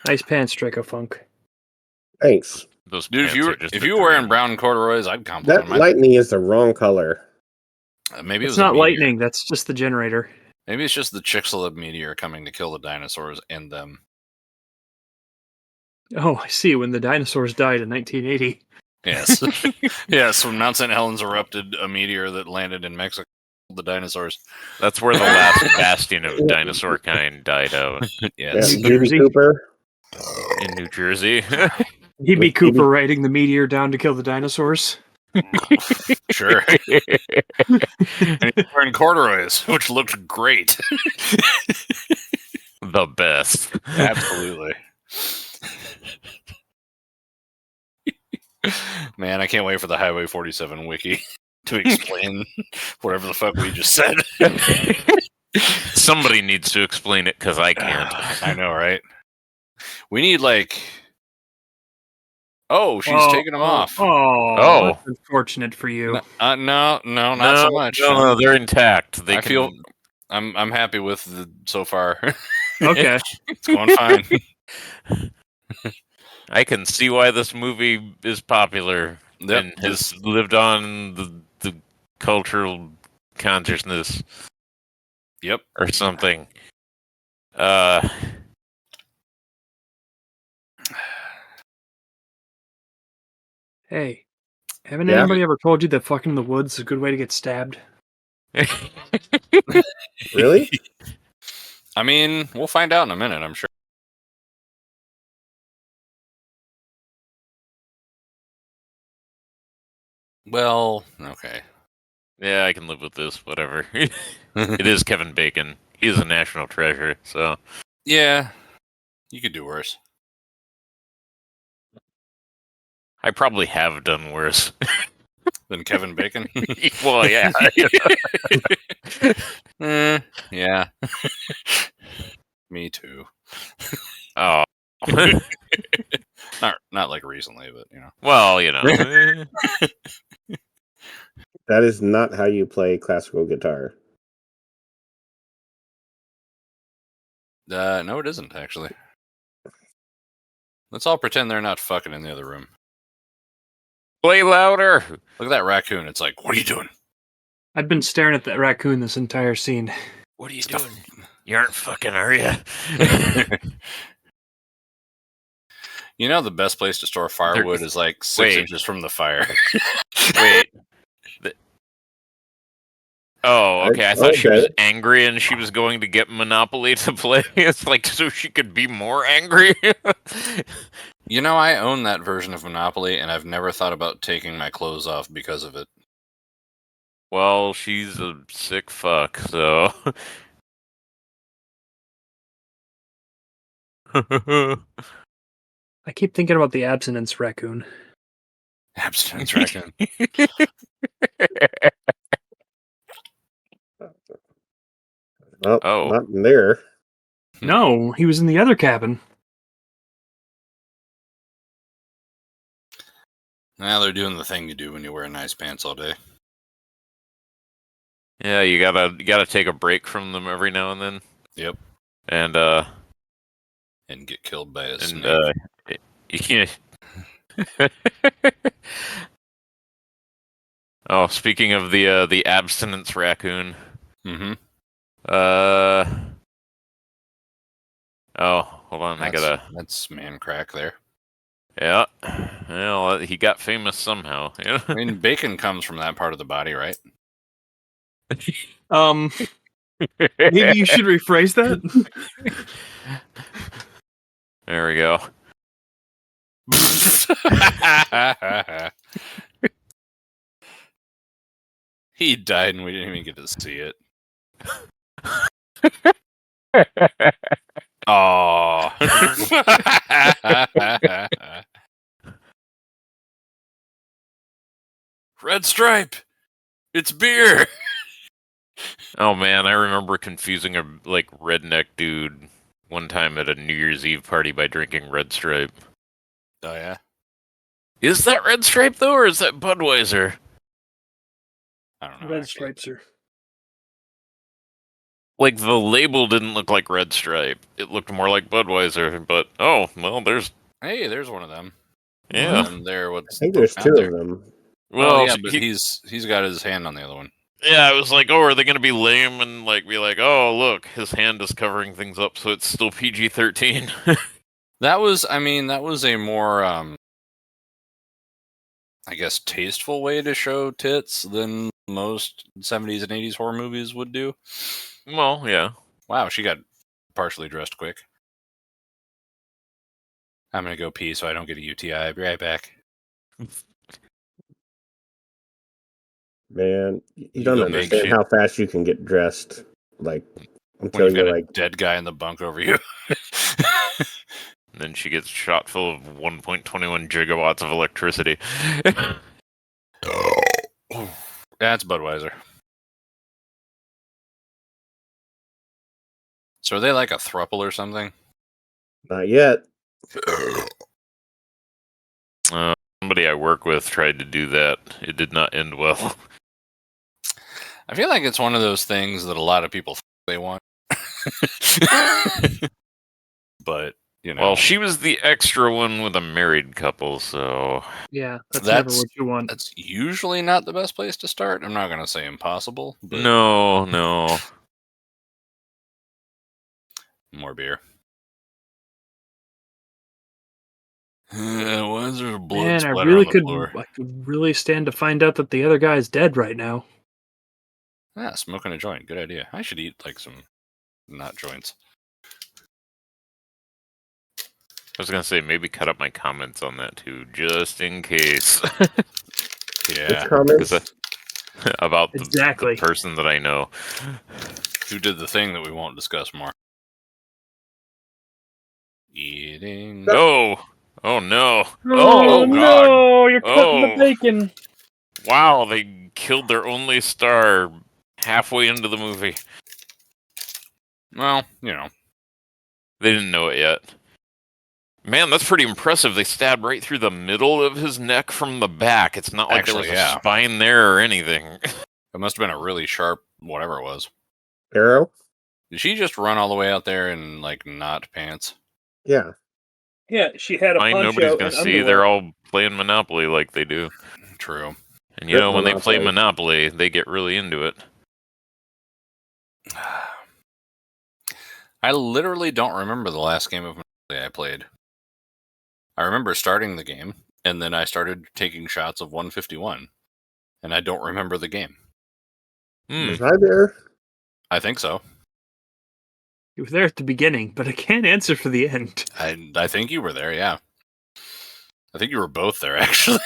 Nice pants, Draco Funk. Thanks. Those Dude, pants if you were wearing brown corduroys, I'd compliment That them. lightning is the wrong color. Maybe it It's was a not meteor. lightning. That's just the generator. Maybe it's just the Chicxulub meteor coming to kill the dinosaurs and them. Oh, I see. When the dinosaurs died in 1980. Yes. Yes, when Mount St. Helens erupted a meteor that landed in Mexico, the dinosaurs. That's where the last bastion of dinosaur kind died out. Yes. New DB Jersey? Cooper. In New Jersey. He'd be With Cooper DB riding the meteor down to kill the dinosaurs. Sure. And he's wearing corduroys, which looked great. The best. Absolutely. Man, I can't wait for the Highway 47 wiki to explain whatever the fuck we just said. Somebody needs to explain it, because I can't. I know, right? We need like... Oh, she's taking them off. Oh. That's unfortunate for you. No, not so much. No, they're intact. I feel I'm happy with the so far. Okay. It's going fine. I can see why this movie is popular Yep. and has lived on in the cultural consciousness Yep. or something. Hey, haven't Yeah. anybody ever told you that fucking in the woods is a good way to get stabbed? Really? I mean, we'll find out in a minute, I'm sure. Well, okay. Yeah, I can live with this. Whatever. It is Kevin Bacon. He is a national treasure. So Yeah, you could do worse. I probably have done worse. Than Kevin Bacon? Well, yeah. Yeah. Me too. Oh. Not like recently, but you know. Well, you know. That is not how you play classical guitar. No, it isn't actually. Let's all pretend they're not fucking in the other room. Play louder. Look at that raccoon. It's like, what are you doing? I've been staring at that raccoon this entire scene. What are you doing? You aren't fucking, are you? You know, the best place to store firewood is like 6 Wait. inches from the fire. Wait. Oh, okay. I thought she was angry and she was going to get Monopoly to play. It's like so she could be more angry. You know, I own that version of Monopoly, and I've never thought about taking my clothes off because of it. Well, she's a sick fuck, so. I keep thinking about the abstinence raccoon. Abstinence raccoon. Oh, Oh. not in there. No, he was in the other cabin. Now they're doing the thing you do when you wear nice pants all day. Yeah, you gotta take a break from them every now and then. Yep. And get killed by a snake. you can't. Oh, speaking of the abstinence raccoon. Mm-hmm. Oh, hold on, That's man crack there. Yeah. Well, he got famous somehow. Yeah. I mean, bacon comes from that part of the body, right? Maybe you should rephrase that. There we go. He died and we didn't even get to see it. Oh. Red Stripe. It's beer. Oh man, I remember confusing a redneck dude one time at a New Year's Eve party by drinking Red Stripe. Oh yeah. Is that Red Stripe though, or is that Budweiser? I don't know. Red actually. stripes are. Like the label didn't look like Red Stripe; it looked more like Budweiser. But oh well, there's there's one of them. yeah. And there, I think there's two there? of them. Well, yeah, but he's got his hand on the other one. Yeah, I was like, oh, are they going to be lame and be like, oh, look, his hand is covering things up, so it's still PG-13. That was a more, I guess, tasteful way to show tits than most 70s and 80s horror movies would do. Well, yeah. Wow, she got partially dressed quick. I'm going to go pee so I don't get a UTI. I'll be right back. Man, you go don't make understand shit. how fast you can get dressed. Like, When until you've got you're a like, dead guy in the bunk over you. And then she gets shot full of 1.21 gigawatts of electricity. That's Budweiser. So are they like a throuple or something? not yet. Somebody I work with tried to do that. It did not end well. I feel like it's one of those things that a lot of people think they want. But, you know. Well, she was the extra one with a married couple, so... Yeah, that's never what you want. That's usually not the best place to start. I'm not going to say impossible. But No. More beer. Why is there blood Man, splatter on the floor? I could really stand to find out that the other guy is dead right now. Yeah, smoking a joint. Good idea. I should eat like some not joints. I was going to say, maybe cut up my comments on that too, just in case. Yeah. Which comments? About Exactly. the person that I know. Who did the thing that we won't discuss more? Eating. Oh! Oh no! Oh, God! no! You're cutting the Oh. bacon. Wow, they killed their only star halfway into the movie. Well, you know. They didn't know it yet. Man, that's pretty impressive. They stabbed right through the middle of his neck from the back. It's not like Actually, there was yeah. a spine there or anything. It must have been a really sharp whatever it was. Arrow? Did she just run all the way out there in, like, not pants? Yeah. Yeah, she had a Fine, poncho nobody's and gonna see. underwear. They're all playing Monopoly like they do. True. And you know, when they play Monopoly. Monopoly, they get really into it. I literally don't remember the last game of Monopoly I played. I remember starting the game, and then I started taking shots of 151. And I don't remember the game. Was I there? I think so. You were there at the beginning, but I can't answer for the end. I think you were there, yeah. I think you were both there, actually.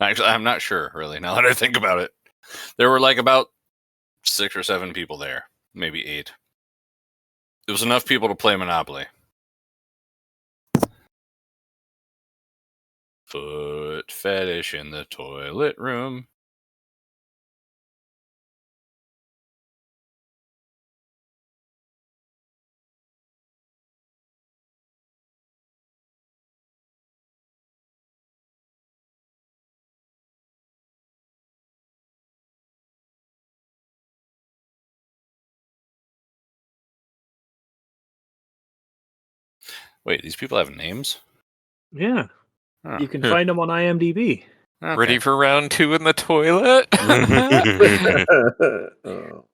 Actually, I'm not sure, really, now that I think about it. There were like about 6 or 7 people there, maybe 8. It was enough people to play Monopoly. Foot fetish in the toilet room. Wait, these people have names? Yeah, Oh, you can find them on IMDb. okay. Ready for round 2 in the toilet? Oh.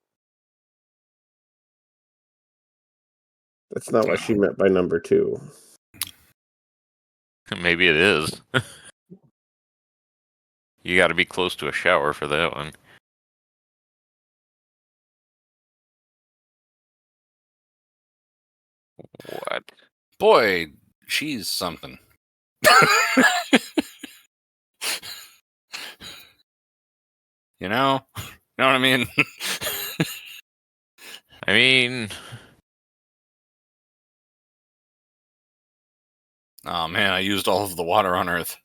That's not what she meant by number 2. Maybe it is. You got to be close to a shower for that one. What? Boy, she's something. You know? Know what I mean? I mean, Oh man, I used all of the water on Earth.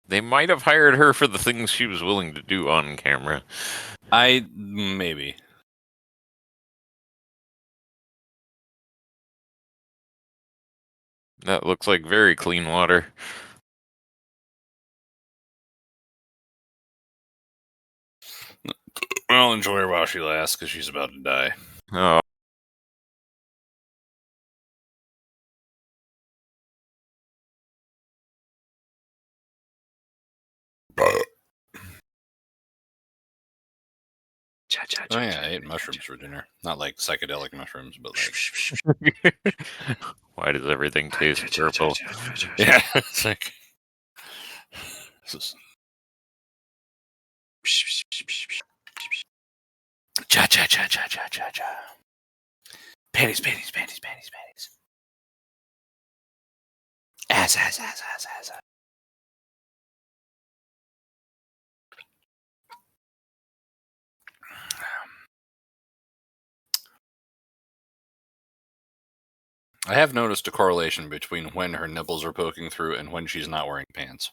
they might have hired her for the things she was willing to do on camera. Maybe. That looks like very clean water. I'll enjoy her while she lasts, because she's about to die. Oh, Oh yeah, I ate mushrooms for dinner. Not like psychedelic mushrooms, but like... why does everything taste purple? Yeah, it's like... This is... Cha-cha-cha-cha-cha-cha-cha. Panties, panties, panties, panties, panties. Ass, ass, ass, ass, ass. I have noticed a correlation between when her nipples are poking through and when she's not wearing pants.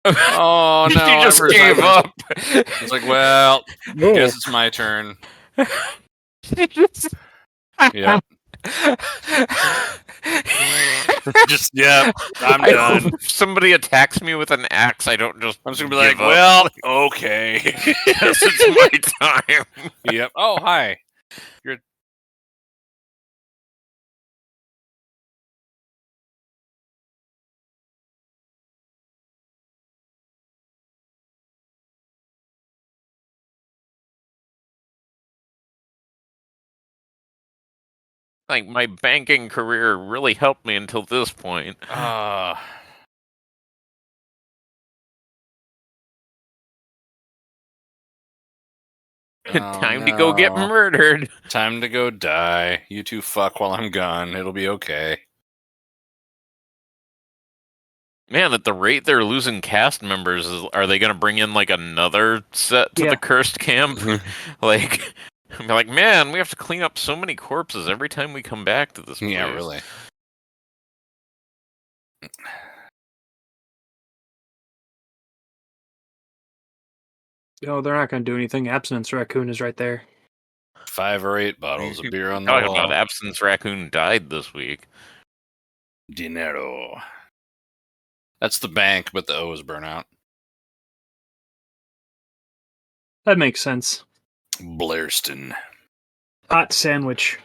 Oh no! You just gave up. It's like, well, guess it's my turn. Yep. Just yep. I'm I done. hope if somebody attacks me with an axe, I don't just. I'm just gonna be like, give up. well, okay. Guess it's my time. Yep. Oh, hi. Like my banking career really helped me until this point. Time to go get murdered. Time to go die. You two fuck while I'm gone. It'll be okay. Man, at the rate they're losing cast members, are they going to bring in like another set to the cursed camp? Like, I'm like, man, we have to clean up so many corpses every time we come back to this place. Yeah, really. Oh, they're not going to do anything. Abstinence Raccoon is right there. 5 or 8 bottles of beer on the Talking wall. about Absence Raccoon died this week. Dinero. That's the bank, but the O is burnout. That makes sense. Blairston. Hot sandwich.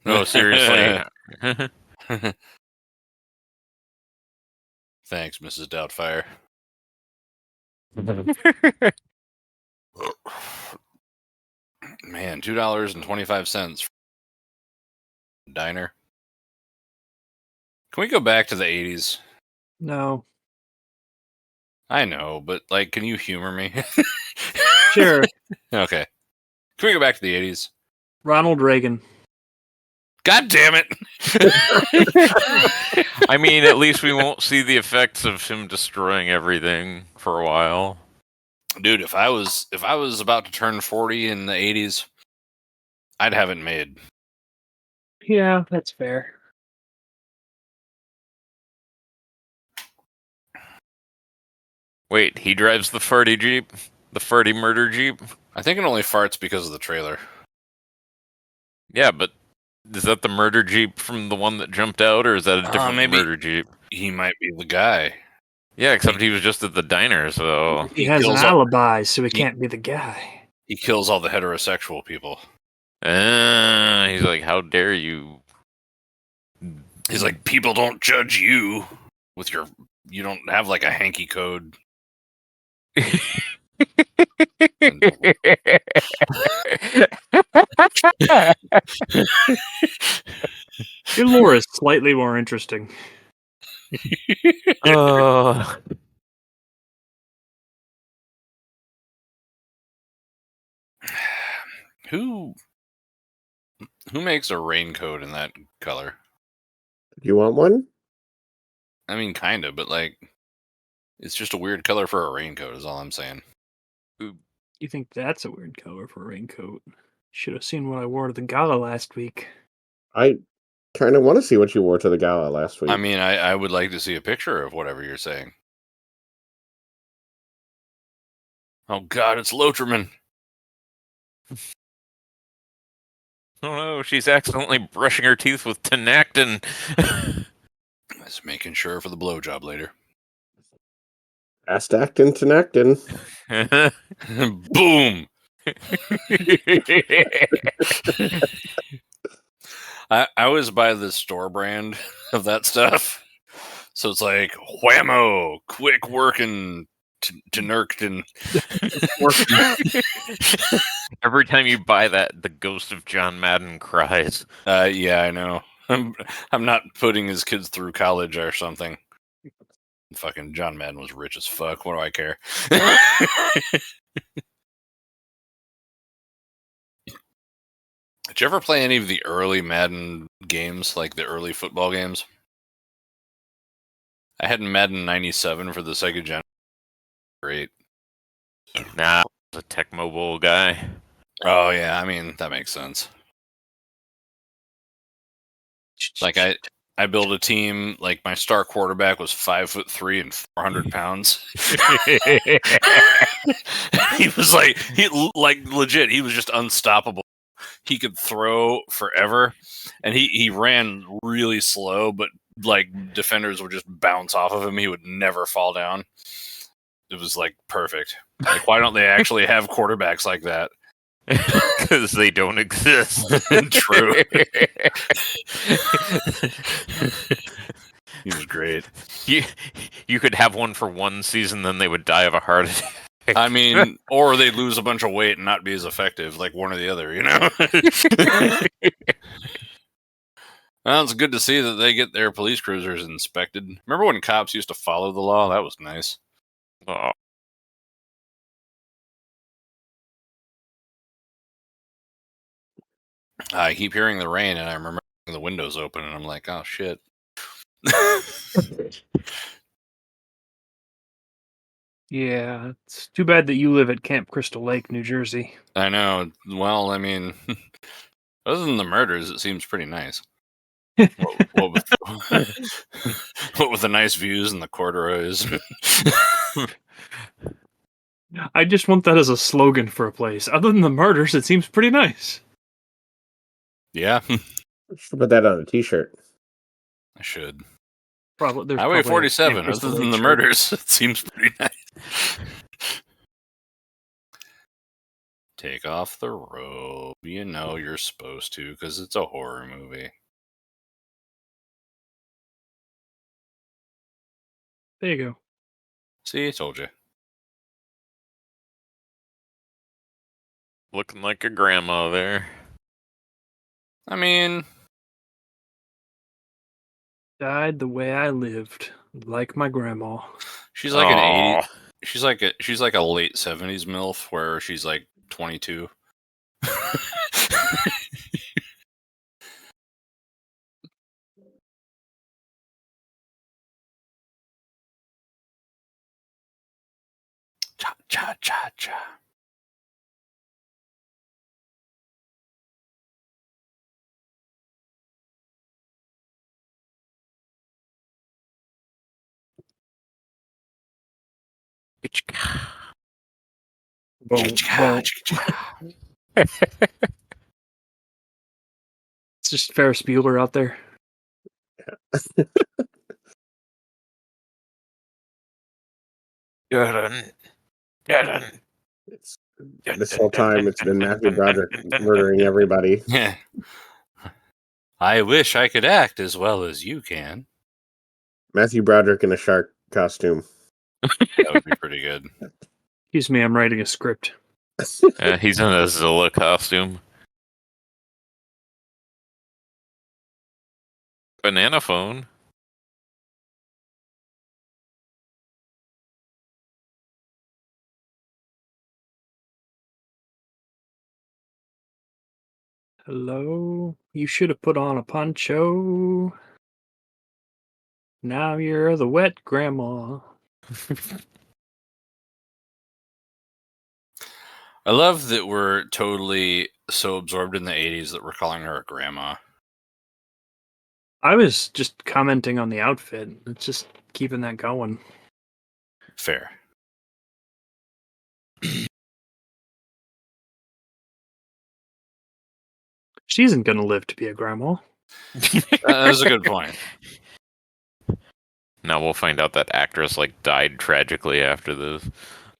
No, seriously. Thanks, Mrs. Doubtfire. Man, $2.25 diner. Can we go back to the 80s? No. I know, but like, can you humor me? Sure. Okay. Can we go back to the 80s? Ronald Reagan. God damn it! I mean, at least we won't see the effects of him destroying everything for a while. Dude, if I was about to turn 40 in the 80s, I'd have it made. Yeah, that's fair. Wait, he drives the farty Jeep? The farty murder Jeep? I think it only farts because of the trailer. Yeah, but is that the murder Jeep from the one that jumped out, or is that a different Maybe murder Jeep? he might be the guy. Yeah, except he was just at the diner, so... He has an kills all- alibi, so he can't be the guy. He kills all the heterosexual people. He's like, how dare you? He's like, people don't judge you with your... You don't have like a hanky code. Your lore is slightly more interesting. Who makes a raincoat in that color? You want one? I mean, kind of, but like, it's just a weird color for a raincoat. Is all I'm saying. You think that's a weird color for a raincoat? Should have seen what I wore to the gala last week. I kind of want to see what you wore to the gala last week. I mean, I would like to see a picture of whatever you're saying. Oh God, it's Loterman. Oh no, she's accidentally brushing her teeth with Tinactin. Just making sure for the blowjob later. Astactin, Tinactin. Boom. I always buy the store brand of that stuff. So it's like whammo, quick working to Nerkton. Every time you buy that, the ghost of John Madden cries. Yeah, I know. I'm not putting his kids through college or something. Fucking John Madden was rich as fuck. What do I care? Did you ever play any of the early Madden games, like the early football games? I had Madden 97 for the Sega Gen. Great. Nah, I was a Tech Mobile guy. Oh yeah, I mean that makes sense. Like I built a team. Like my star quarterback was 5'3" and 400 pounds. He was like legit. He was just unstoppable. He could throw forever, and he ran really slow. But like defenders would just bounce off of him. He would never fall down. It was like perfect. Like why don't they actually have quarterbacks like that? Because they don't exist. True. He was great. You could have one for one season, then they would die of a heart attack. I mean, or they'd lose a bunch of weight and not be as effective, like one or the other, you know? Well, it's good to see that they get their police cruisers inspected. Remember when cops used to follow the law? That was nice. Oh. I keep hearing the rain, and I remember the windows open, and I'm like, oh, shit. Yeah, it's too bad that you live at Camp Crystal Lake, New Jersey. I know. Well, I mean, other than the murders, it seems pretty nice. What with the nice views and the corduroys. I just want that as a slogan for a place. Other than the murders, it seems pretty nice. Yeah, Should put that on a t-shirt. I should. Probably Highway probably a 47, Camp Crystal other than Lake the shirt. murders, it seems pretty nice. Take off the robe. You know you're supposed to, because it's a horror movie. There you go. See, I told you. Looking like a grandma there. I mean, Died the way I lived, like my grandma. she's like an 80. Aw. She's like a late 70s MILF where she's like 22. Cha cha cha cha. Boom, boom. It's just Ferris Bueller out there. This whole time, it's been Matthew Broderick murdering everybody. Yeah. I wish I could act as well as you can. Matthew Broderick in a shark costume. That would be pretty good. Excuse me, I'm writing a script. He's in a Zilla costume. Banana phone. Hello? You should have put on a poncho. Now you're the wet grandma. I love that we're totally so absorbed in the 80s that we're calling her a grandma. I was just commenting on the outfit. It's just keeping that going. Fair. She isn't going to live to be a grandma. That's a good point. Now we'll find out that actress died tragically after this.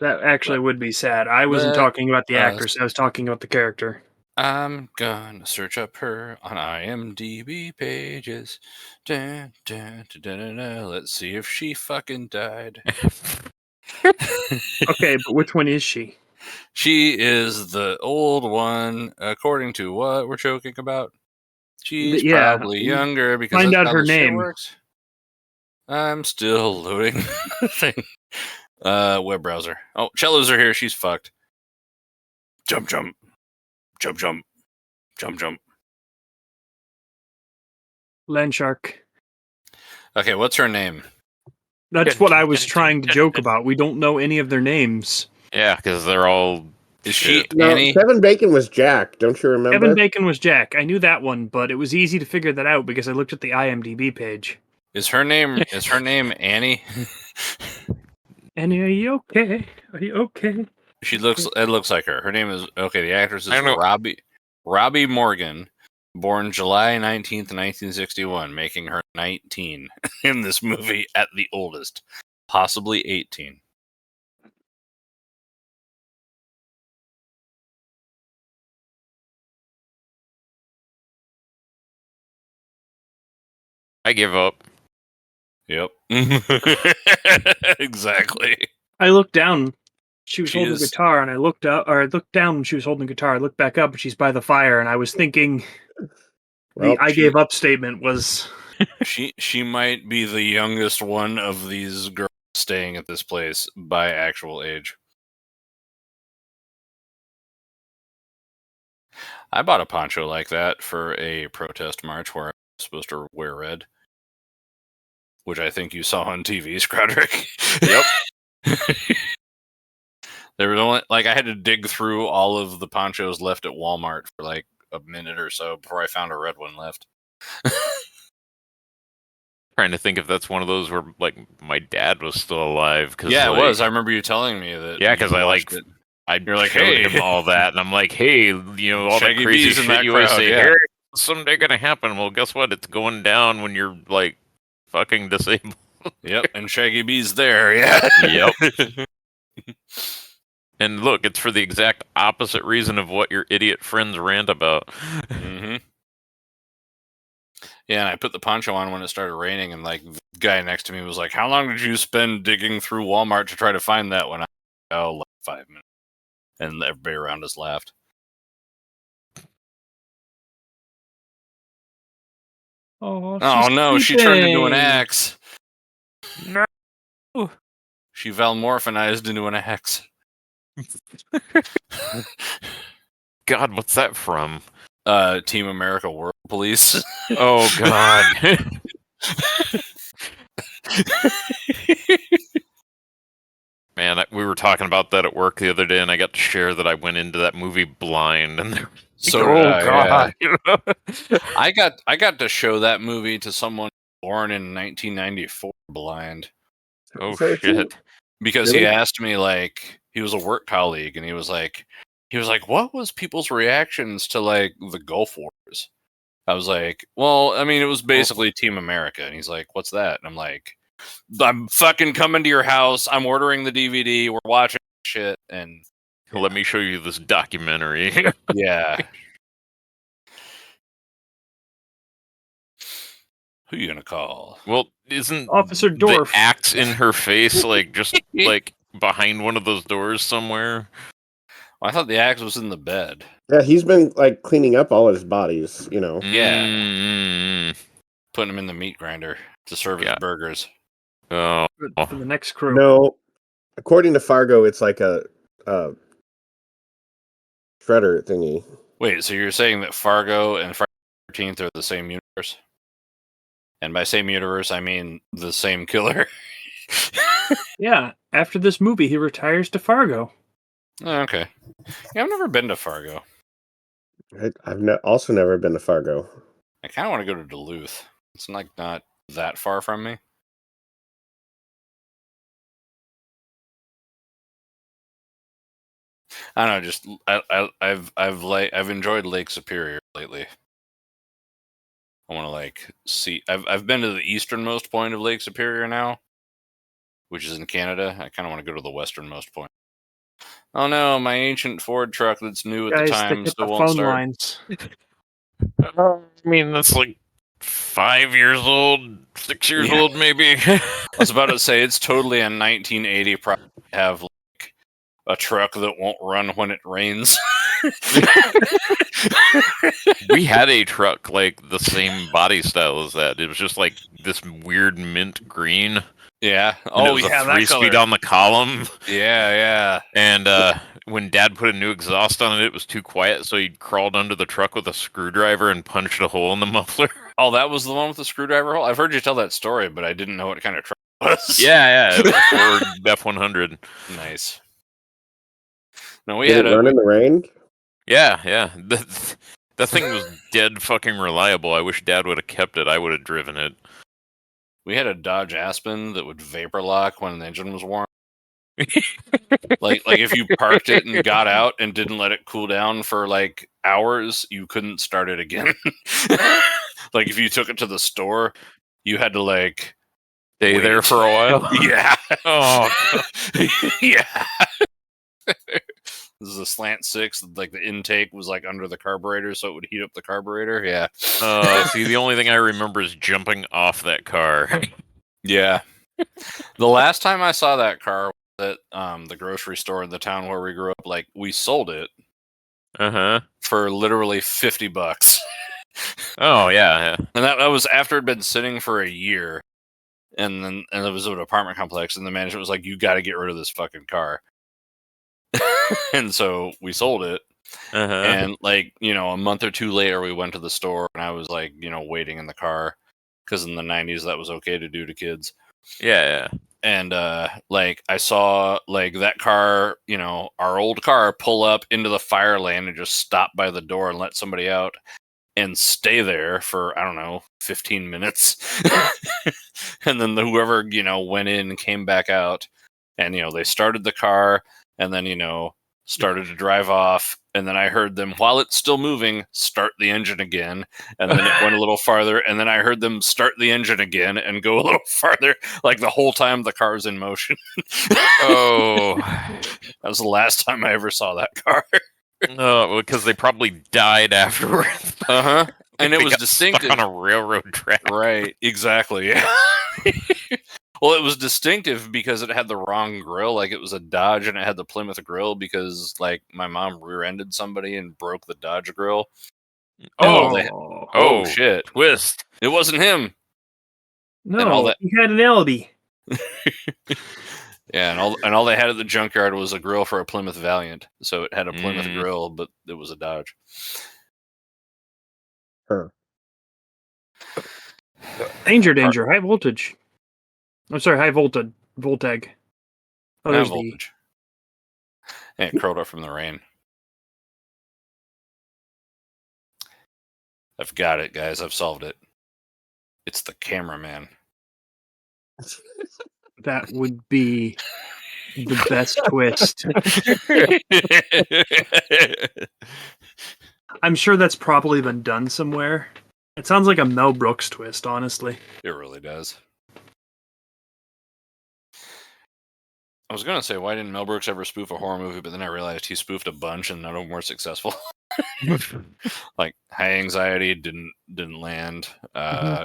That actually would be sad. I wasn't talking about the actress. I was talking about the character. I'm gonna search up her on IMDb pages. Dun, dun, dun, dun, dun. Let's see if she fucking died. Okay, but which one is she? She is the old one, according to what we're joking about. She's probably younger because find that's out how her this shit name. works. I'm still loading the thing. Web browser. Oh, cellos are here. She's fucked. Jump, jump. Jump, jump. Jump, jump. Land Shark. Okay, what's her name? That's what I was trying to joke about. We don't know any of their names. Yeah, because they're all. Is she No, Annie? Kevin Bacon was Jack. Don't you remember? Kevin Bacon was Jack. I knew that one, but it was easy to figure that out because I looked at the IMDb page. Is her name Annie? Annie, are you okay? Are you okay? It looks like her. Her name is okay, the actress is I don't know. Robbie Morgan, born July 19th, 1961, making her 19 in this movie at the oldest, possibly 18. I give up. Yep. Exactly. I looked down. She was holding a guitar, and I looked up, or I looked down when she was holding a guitar. I looked back up, and she's by the fire, and I was thinking the "I gave up" statement was. She might be the youngest one of these girls staying at this place by actual age. I bought a poncho like that for a protest march where I was supposed to wear red, which I think you saw on TV, Scrodrick. Yep. There was only I had to dig through all of the ponchos left at Walmart for a minute or so before I found a red one left. Trying to think if that's one of those where my dad was still alive. Yeah, it was. I remember you telling me that. Yeah, because you're like, hey, him all that, and I'm like, hey, all Shaggy that crazy B's in shit that you always crowd, say, yeah. hey, someday gonna happen. Well, guess what? It's going down when you're fucking disabled. Yep, and Shaggy B's there, yeah. Yep. And look, it's for the exact opposite reason of what your idiot friends rant about. Mm-hmm. Yeah, and I put the poncho on when it started raining, and like the guy next to me was like, "How long did you spend digging through Walmart to try to find that one?" Oh, like 5 minutes. And everybody around us laughed. Oh, Oh no, she turned into an axe. No. She valmorphinized into an axe. God, what's that from? Team America World Police. Oh God. Man, we were talking about that at work the other day, and I got to share that I went into that movie blind, and they're So like, did I, yeah. God. I got to show that movie to someone born in 1994 blind. Oh So it's shit. Because Really? he asked me, like, he was a work colleague, and he was like, what was people's reactions to like the Gulf Wars? I was like, well, I mean, it was basically Team America. And he's like, what's that? And I'm like, I'm fucking coming to your house. I'm ordering the DVD. We're watching shit. And Let me show you this documentary. yeah. Who you gonna call? Well, isn't Officer Dorf. the axe in her face like just like behind one of those doors somewhere? I thought the axe was in the bed. Yeah, he's been like cleaning up all his bodies, you know. Yeah. Mm. Putting him in the meat grinder to serve Yeah. his burgers. Oh. For the next crew. No, according to Fargo, it's like a shredder thingy. Wait, so you're saying that Fargo and Friday the 13th are the same universe? And by same universe, I mean the same killer. Yeah, after this movie, he retires to Fargo. Oh, okay. Yeah, I've never been to Fargo. I've also never been to Fargo. I kind of want to go to Duluth. It's like not that far from me. I don't know. Just I've enjoyed Lake Superior lately. I want to like see. I've been to the easternmost point of Lake Superior now, which is in Canada. I kind of want to go to the westernmost point. Oh no, my ancient Ford truck that's new at Guys, the they time hit still the won't phone start. lines. I mean, that's like 5 years old, 6 years Yeah. old, maybe. I was about to say it's totally a 1980 problem to have like a truck that won't run when it rains. We had a truck like the same body style as that. It was just like this weird mint green. Yeah. And Oh it was yeah, a that 3-speed color. on the column. Yeah, yeah. And when Dad put a new exhaust on it, it was too quiet, so he crawled under the truck with a screwdriver and punched a hole in the muffler. Oh, that was the one with the screwdriver hole? I've heard you tell that story, but I didn't know what kind of truck it was. Yeah, it was a Ford F-100. Nice. No, we Did had it run in the rain? Yeah. That thing was dead fucking reliable. I wish Dad would have kept it. I would have driven it. we had a Dodge Aspen that would vapor lock when the engine was warm. like if you parked it and got out and didn't let it cool down for like hours, you couldn't start it again. Like if you took it to the store, you had to like Stay wait. there for a while. Yeah. Oh, Yeah. This is a slant 6. Like the intake was like under the carburetor, so it would heat up the carburetor. Yeah. see, the only thing I remember is jumping off that car. Yeah. The last time I saw that car was at the grocery store in the town where we grew up. Like we sold it Uh-huh. for literally $50. Oh, yeah. And that was after it had been sitting for a year. And it was an apartment complex, and the management was like, you got to get rid of this fucking car. And so we sold it. Uh-huh. And like, a month or two later, we went to the store, and I was like, waiting in the car, because in the 90s that was okay to do to kids. Yeah. And like I saw like that car, our old car, pull up into the fire lane and just stop by the door and let somebody out and stay there for, I don't know, 15 minutes. And then whoever, went in and came back out, and they started the car, and then started to drive off, and then I heard them, while it's still moving, start the engine again, and then it went a little farther, and then I heard them start the engine again and go a little farther, like the whole time the car's in motion. Oh. That was the last time I ever saw that car. No, because they probably died afterwards. Uh-huh. And it They was got distinctive. stuck on a railroad track. Right, exactly. Yeah. Well, it was distinctive because it had the wrong grill. Like, it was a Dodge, and it had the Plymouth grill because, like, my mom rear-ended somebody and broke the Dodge grill. Oh, Shit. twist. It wasn't him. no, all that- he had an alibi. Yeah, and all they had at the junkyard was a grill for a Plymouth Valiant. So it had a Plymouth Mm. grill, but it was a Dodge. Huh. Danger, high voltage. I'm sorry, high voltage, voltag. Oh, High there's voltage. And it curled up from the rain. I've got it, guys. I've solved it. It's the cameraman. that would be the best twist. I'm sure that's probably been done somewhere. It sounds like a Mel Brooks twist, honestly. It really does. I was gonna say, why didn't Mel Brooks ever spoof a horror movie? But then I realized he spoofed a bunch, and none of them were successful. Like High Anxiety didn't land.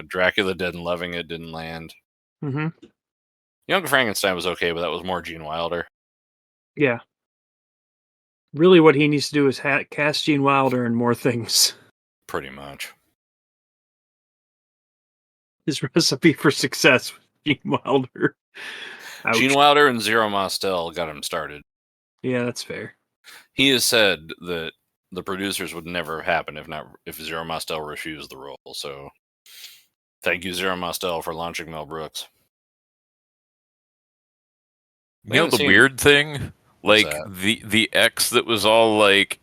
Dracula Dead and Loving It didn't land. Mm-hmm. Young Frankenstein was okay, but that was more Gene Wilder. Yeah. Really, what he needs to do is cast Gene Wilder and more things. Pretty much. His recipe for success with Gene Wilder. Ouch. Gene Wilder and Zero Mostel got him started. Yeah, that's fair. He has said that the producers would never happen if Zero Mostel refused the role. So, thank you, Zero Mostel, for launching Mel Brooks. You know the weird thing? Like that? the X that was all like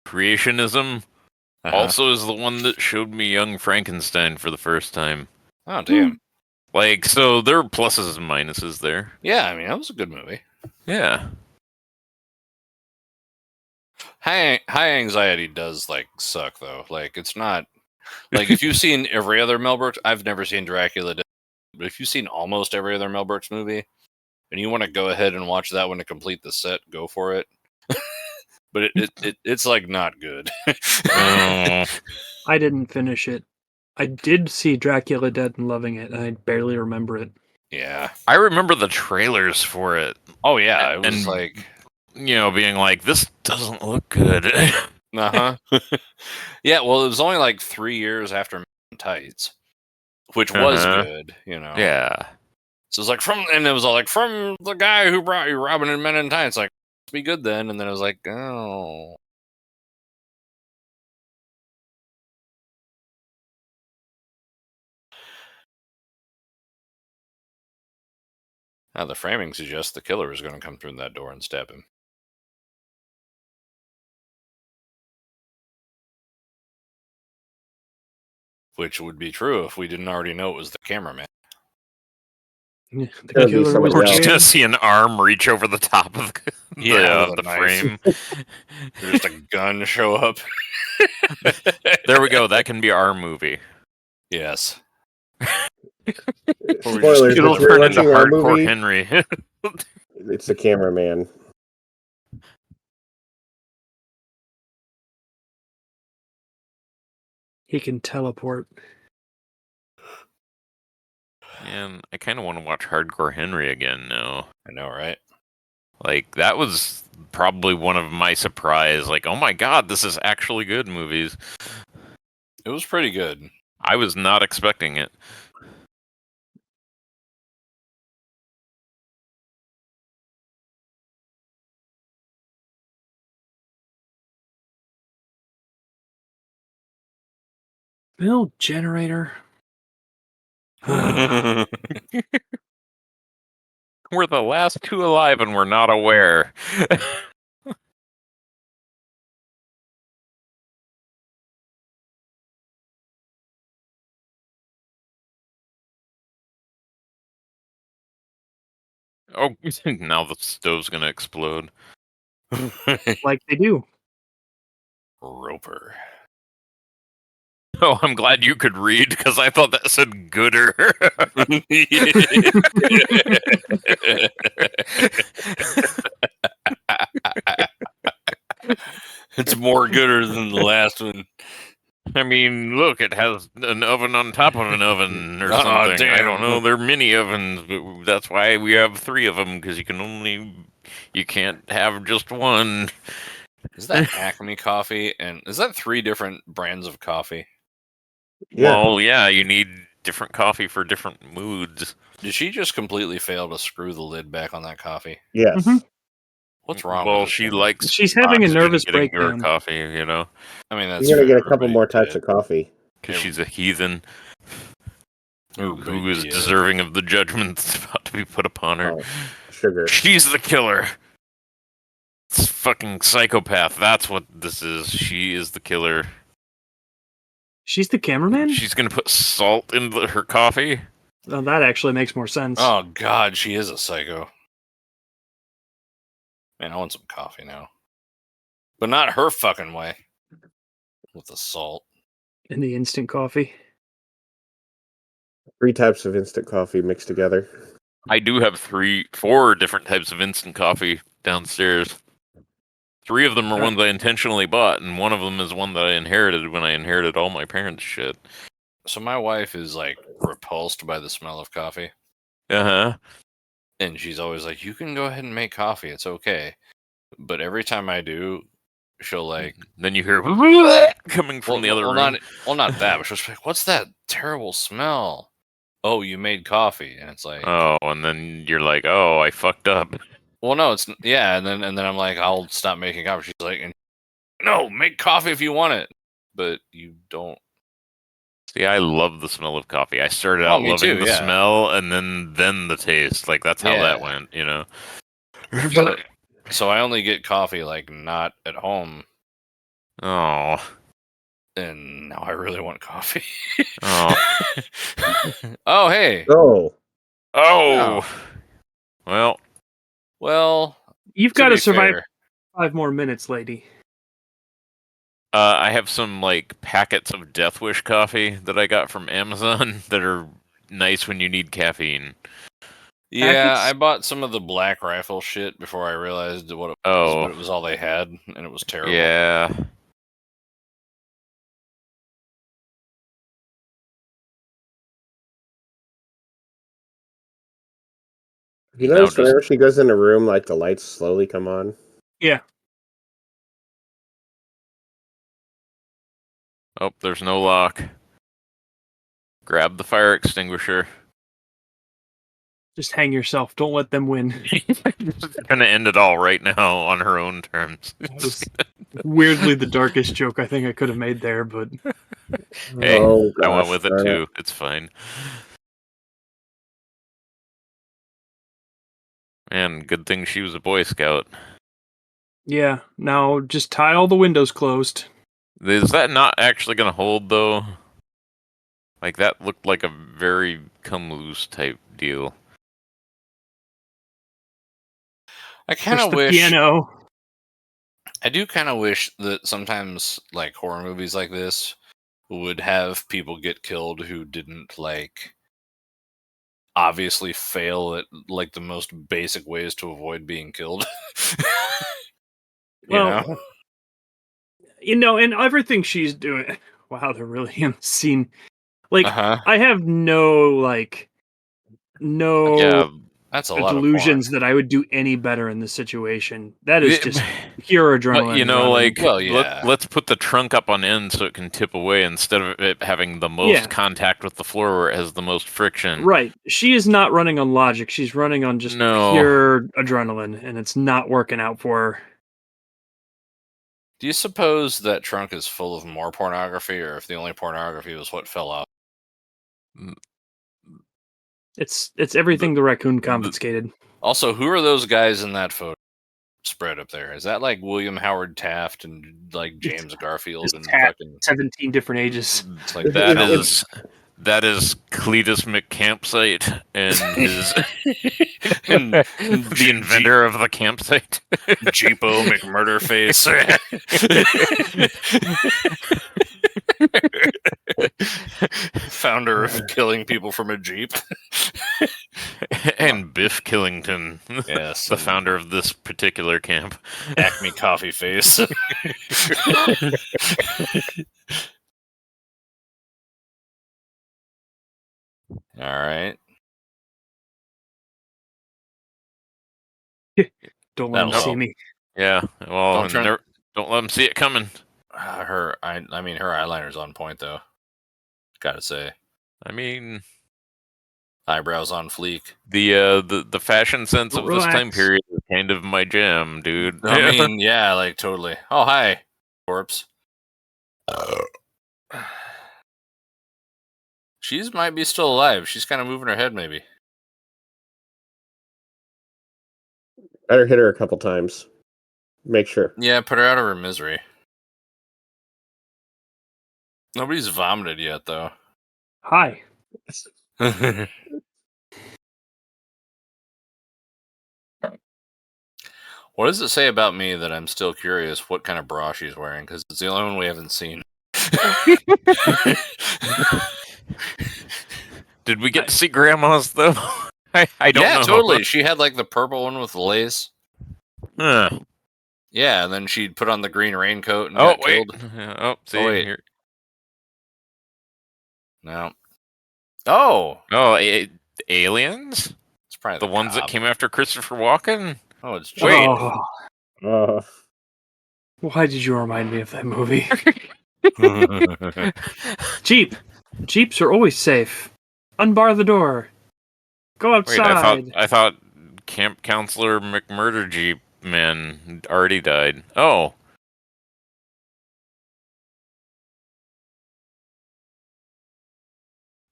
creationism also is the one that showed me Young Frankenstein for the first time. Oh, damn. Like, so there are pluses and minuses there. Yeah, I mean, that was a good movie. Yeah. High Anxiety does, like, suck, though. Like, it's not... Like, if you've seen every other Mel Brooks... I've never seen Dracula Dead, but if you've seen almost every other Mel Brooks movie, and you want to go ahead and watch that one to complete the set, go for it. But it's, like, not good. I didn't finish it. I did see Dracula Dead and Loving It, and I barely remember it. Yeah. I remember the trailers for it. Oh, yeah. It was And, like... You know, being like, this doesn't look good. Uh-huh. Yeah, well, it was only like 3 years after Men in Tights, which was good, you know. Yeah. So it's like and it was all like, from the guy who brought you Robin and Men in Tights, like, must be good then. And then it was like, oh. Now the framing suggests the killer is going to come through that door and stab him. Which would be true if we didn't already know it was the cameraman. The That would be killer somebody was We're just else. going to see an arm reach over the top of with a the knife. frame. Or just a gun show up. There we go. That can be our movie. Yes. Spoilers, It'll if you're turn into watching our Hardcore movie, Henry. it's the cameraman. He can teleport. Man, I kind of want to watch Hardcore Henry again now. I know, right? Like, that was probably one of my surprise, like, oh my god, this is actually good movies. It was pretty good. I was not expecting it. Bill Generator. We're the last two alive and we're not aware. Oh, now the stove's gonna explode. Like they do. Roper. Oh, I'm glad you could read, because I thought that said gooder. It's more gooder than the last one. I mean, look, it has an oven on top of an oven or Aw, something. I damn. don't know. They're mini ovens. But that's why we have 3 of them, because you can't have just one. Is that Acme coffee? And is that 3 different brands of coffee? Yeah. Well, yeah, you need different coffee for different moods. Did she just completely fail to screw the lid back on that coffee? Yes. Mhm. What's wrong Well, with this she woman? likes She's having a oxygen nervous getting to her breakdown. coffee, you know, I mean, that's You're gonna fair, get a couple but more types yeah. of coffee. because she's a heathen who But is yeah. deserving of the judgment that's about to be put upon her. Oh, sugar. She's the killer. It's fucking psychopath. That's what this is. She is the killer. She's the cameraman? She's gonna put salt in her coffee. Oh, that actually makes more sense. Oh God, she is a psycho. Man, I want some coffee now, but not her fucking way. With the salt. In the instant coffee. 3 types of instant coffee mixed together. I do have 4 different types of instant coffee downstairs. 3 of them are ones I intentionally bought, and one of them is one that I inherited when I inherited all my parents' shit. So my wife is like repulsed by the smell of coffee, Uh-huh. and she's always like, "You can go ahead and make coffee; it's okay." But every time I do, she'll like Then you hear coming from the other room. Not that, but she's like, "What's that terrible smell?" Oh, you made coffee, and it's like, Oh, and then you're like, oh, I fucked up. well, no, it's yeah, and then I'm like, I'll stop making coffee. She's like, no, make coffee if you want it, but you don't. See, I love the smell of coffee. I started out me loving too, the yeah. smell, and then the taste. Like, that's how that Yeah. went, you know? So I only get coffee like not at home, Oh. and now I really want coffee. Oh. Oh, hey. Oh, Oh. Well, You've to got to be survive fair, 5 more minutes, lady. I have some, like, packets of Death Wish coffee that I got from Amazon that are nice when you need caffeine. yeah, Packets? I bought some of the Black Rifle shit before I realized what it was, Oh. but it was all they had, and it was terrible. Yeah. you Now notice just- whenever she goes in a room, like the lights slowly come on? Yeah. Oh, there's no lock. Grab the fire extinguisher. Just hang yourself. Don't let them win. Gonna end it all right now on her own terms. That was weirdly the darkest joke I think I could have made there, but Hey, Oh, I went gosh, with it darn too. It's fine. Man, good thing she was a Boy Scout. yeah. Now just tie all the windows closed. Is that not actually gonna hold though? Like, that looked like a very come loose type deal. I kind Push of the wish. piano. I do kind of wish that sometimes, like horror movies like this, would have people get killed who didn't like obviously fail at like the most basic ways to avoid being killed. You Well, know? You know, and everything she's doing. Wow, they're really in the scene. Like, Uh-huh. I have no Yeah, That's a lot delusions of porn. that I would do any better in this situation. That is Yeah, just pure adrenaline. but you know, running. like, Well, yeah. let's put the trunk up on end so it can tip away instead of it having the most Yeah. contact with the floor where it has the most friction. Right. She is not running on logic. She's running on just No. pure adrenaline, and it's not working out for her. Do you suppose that trunk is full of more pornography, or if the only pornography was what fell off? It's everything the raccoon confiscated. Also, who are those guys in that photo spread up there? Is that like William Howard Taft and like James Garfield It's and Taft. fucking? 17 different ages. It's like That is Cletus McCampsite and his and the inventor of the campsite. Jeepo McMurderface. Founder of killing people from a Jeep. And Biff Killington, Yes. the founder of this particular camp. Acme Coffee Face. All right. Don't let That'll them see help. me. Yeah. Well, Don't turn- don't let them see it coming. Her eyeliner's on point though. Gotta say, I mean, eyebrows on fleek. the fashion sense Don't of this time relax. period is kind of my jam, dude. I mean, yeah, like totally. Oh, hi, corpse. She's might be still alive. She's kind of moving her head, maybe. Better hit her a couple times. Make sure. Yeah, put her out of her misery. Nobody's vomited yet, though. Hi. What does it say about me that I'm still curious what kind of bra she's wearing? Because it's the only one we haven't seen. Did we get to see grandma's though? I don't know. Yeah, totally. She had like the purple one with lace. Huh. Yeah, and then she'd put on the green raincoat and Oh got wait. killed. Oh, see wait. here. No. Oh, Oh, aliens? it's probably The ones that cop. came after Christopher Walken? Oh, it's Wait. Oh, why did you remind me of that movie? Jeep. Jeeps are always safe. Unbar the door. Go Wait, outside. I thought Camp Counselor McMurder Jeep man already died. Oh.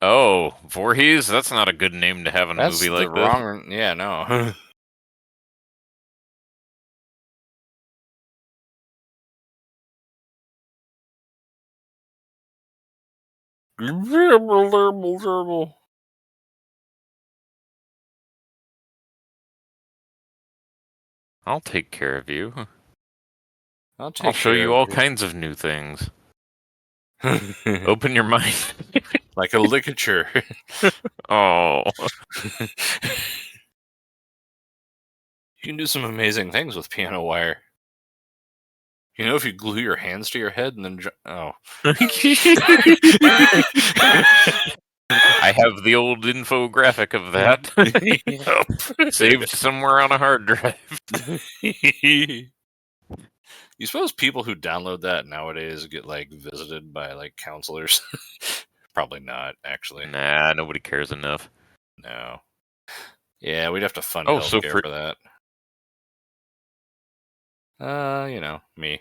Oh, Voorhees? That's not a good name to have in a That's movie the like this. wrong. Yeah, no. I'll take care of you. I'll I'll show you all kinds of new things. Open your mind. like a ligature. Oh. You can do some amazing things with piano wire. You know, if you glue your hands to your head and then I have the old infographic of that. Saved somewhere on a hard drive. You suppose people who download that nowadays get like visited by like counselors? Probably not, actually. Nah, nobody cares enough. No. Yeah, we'd have to fund Oh, so healthcare for that. Me.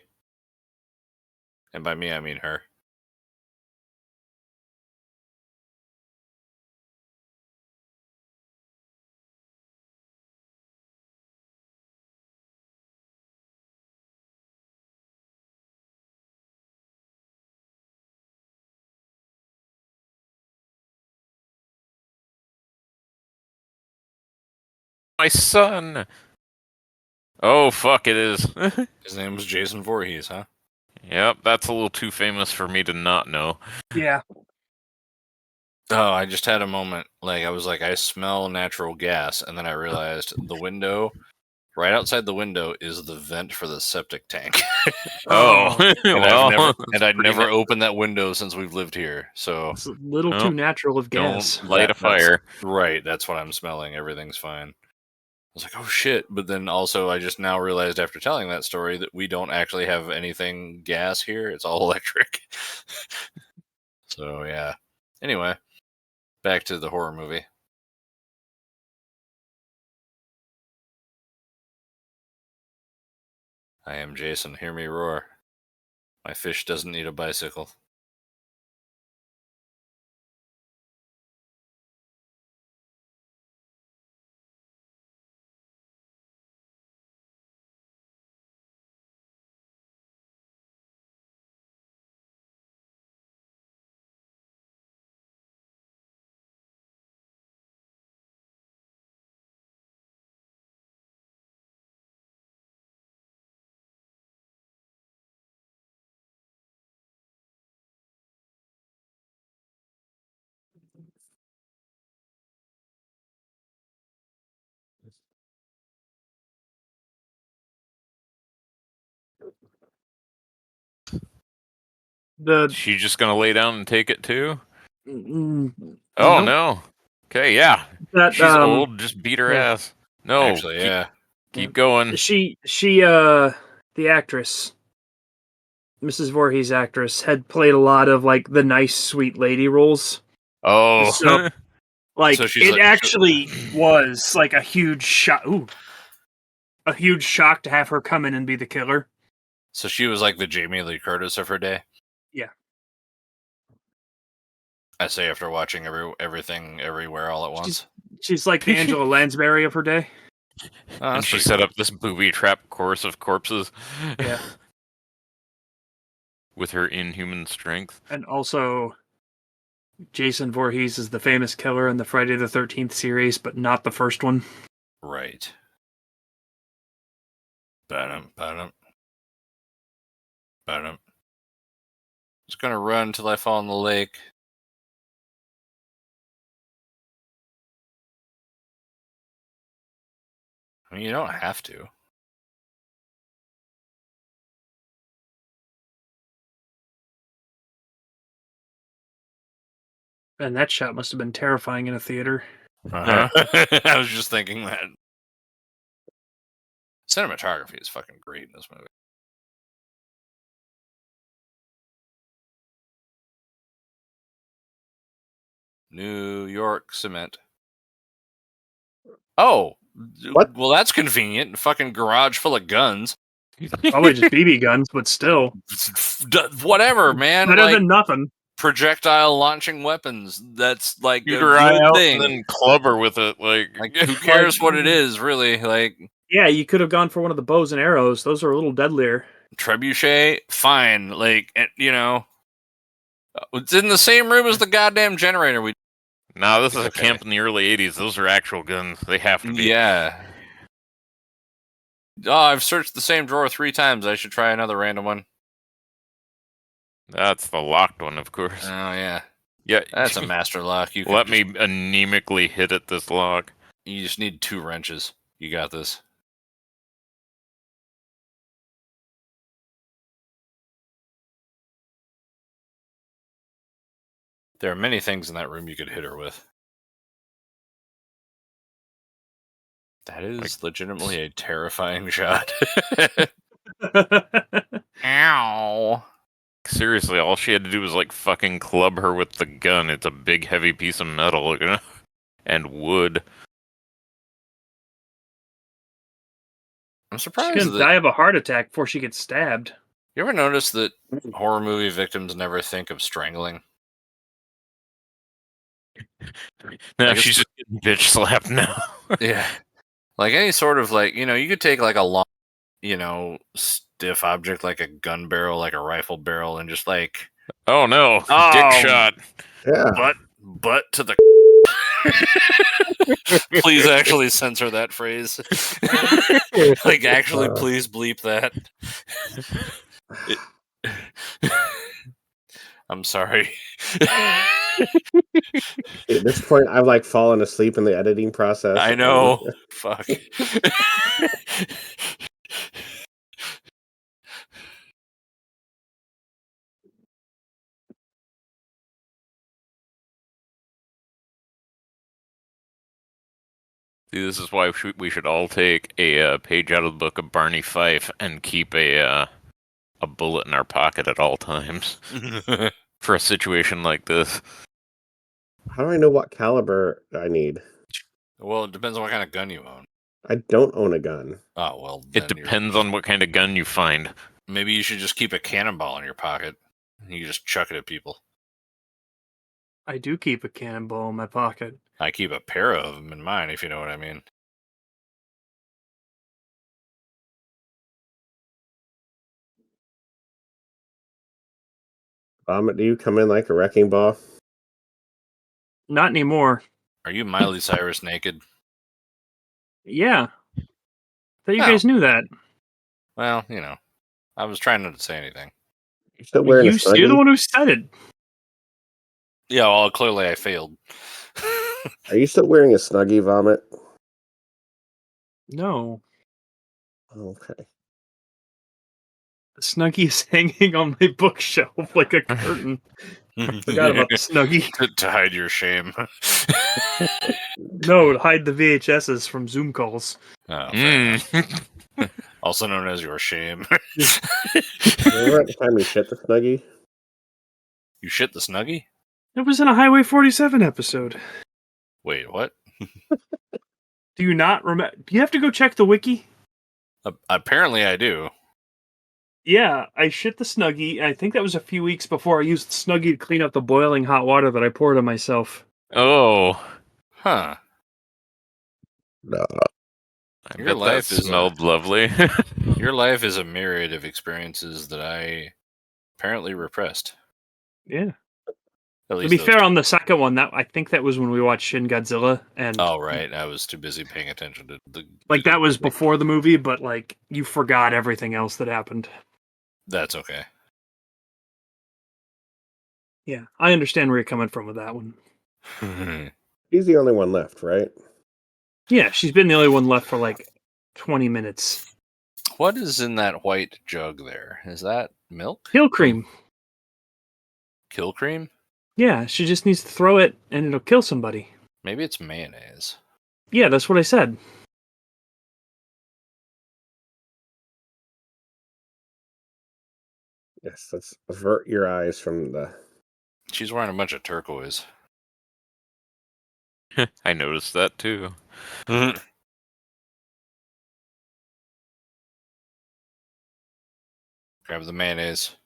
And by me, I mean her. My son. Oh, fuck, it is. His name was Jason Voorhees, huh? Yep, that's a little too famous for me to not know. Yeah. Oh, I just had a moment. Like, I was like, I smell natural gas. And then I realized the window, right outside the window, is the vent for the septic tank. Oh, and well, I'd never opened that window since we've lived here. So, It's a little Oh, too natural of gas. don't light a fire. right, that's what I'm smelling. Everything's fine. I was like, oh shit. But then also, I just now realized after telling that story that we don't actually have anything gas here. It's all electric. So, yeah. Anyway, back to the horror movie. I am Jason. Hear me roar. My fish doesn't need a bicycle. The She just gonna lay down and take it too? mm, Oh nope. no. Okay, yeah. That She's old. Just beat her yeah. ass. No, Actually, yeah. keep going. She the actress, Mrs. Voorhees actress, had played a lot of like the nice sweet lady roles. Oh, So like So she's it like- actually was like a huge shock. A huge shock to have her come in and be the killer. So she was like the Jamie Lee Curtis of her day. Yeah. I say after watching everything everywhere all at once. She's like the Angela Lansbury of her day. Oh, and that's she pretty set cool. up this booby trap course of corpses. Yeah. With her inhuman strength. And also, Jason Voorhees is the famous killer in the Friday the 13th series, but not the first one. Right. Ba-dum, ba-dum. Ba-dum. Just gonna run till I fall in the lake. I mean, you don't have to. And that shot must have been terrifying in a theater. Uh-huh. I was just thinking that. Cinematography is fucking great in this movie. New York cement. Oh, What? Well, that's convenient. Fucking garage full of guns. Probably just BB guns, but still. Whatever, man. Better like, than nothing. projectile launching weapons. That's like Shoot a her eye good out thing. and then club her with it. Like Who cares what it is, really? Like, Yeah, you could have gone for one of the bows and arrows. Those are a little deadlier. trebuchet, fine. Like, you know, it's in the same room as the goddamn generator. No, this is a Okay. camp in the early 80s. Those are actual guns. They have to be. Yeah. Oh, I've searched the same drawer 3 times. I should try another random one. That's the locked one, of course. Oh, yeah. Yeah, That's a master lock. You can let just- me anemically hit at this lock. You just need 2 wrenches. You got this. There are many things in that room you could hit her with. That is legitimately a terrifying shot. Ow. Seriously, all she had to do was like fucking club her with the gun. It's a big, heavy piece of metal, you know? And wood. I'm She surprised couldn't that die of a heart attack before she gets stabbed. you ever notice that horror movie victims never think of strangling. Now Like, it's she's just getting bitch slapped now. Yeah. Like any sort of like, you know, you could take like a long, you know, stiff object like a gun barrel, like a rifle barrel, and just like Oh no, Oh. dick shot. Yeah. butt to the Please actually censor that phrase. Like actually please bleep that. I'm sorry. At this point, I've like fallen asleep in the editing process. I know. Fuck. See, this is why we should all take a page out of the book of Barney Fife and keep a bullet in our pocket at all times for a situation like this. How do I know what caliber I need? Well, it depends on what kind of gun you own. I don't own a gun. Oh, well, It then you're- depends on what kind of gun you find. Maybe you should just keep a cannonball in your pocket. You can just chuck it at people. I do keep a cannonball in my pocket. I keep a pair of them in mine, if you know what I mean. Do you come in like a wrecking ball? Not anymore. Are you Miley Cyrus naked? Yeah. Thought you Oh. guys knew that. Well, you know, I was trying not to say anything. You still wearing a You're the snuggie? one who said it. Yeah, well, clearly I failed. Are you still wearing a snuggie, Vomit? No. Okay. The Snuggie is hanging on my bookshelf like a curtain. Forgot about the Snuggie. To hide your shame. No, to hide the VHSs from Zoom calls. Oh, fair enough. Mm. Also known as your shame. Remember at the time you shit the Snuggie? You shit the Snuggie? It was in a Highway 47 episode. Wait, what? Do you not remember? Do you have to go check the wiki? Apparently I do. Yeah, I shit the Snuggie. I think that was a few weeks before I used the Snuggie to clean up the boiling hot water that I poured on myself. Oh, Huh. No. I Your bet life that is smelled lovely. Your life is a myriad of experiences that I apparently repressed. Yeah. At To least be those fair, two. on the second one, I think that was when we watched Shin Godzilla, and Oh, right. I was too busy paying attention to that was before the movie, but you forgot everything else that happened. That's okay. Yeah, I understand where you're coming from with that one. He's the only one left, right? Yeah, she's been the only one left for 20 minutes. What is in that white jug there? Is that milk? Kill cream. Kill cream? Yeah, she just needs to throw it, and it'll kill somebody. Maybe it's mayonnaise. Yeah, that's what I said. Yes, let's avert your eyes from the... She's wearing a bunch of turquoise. I noticed that too. Grab the mayonnaise.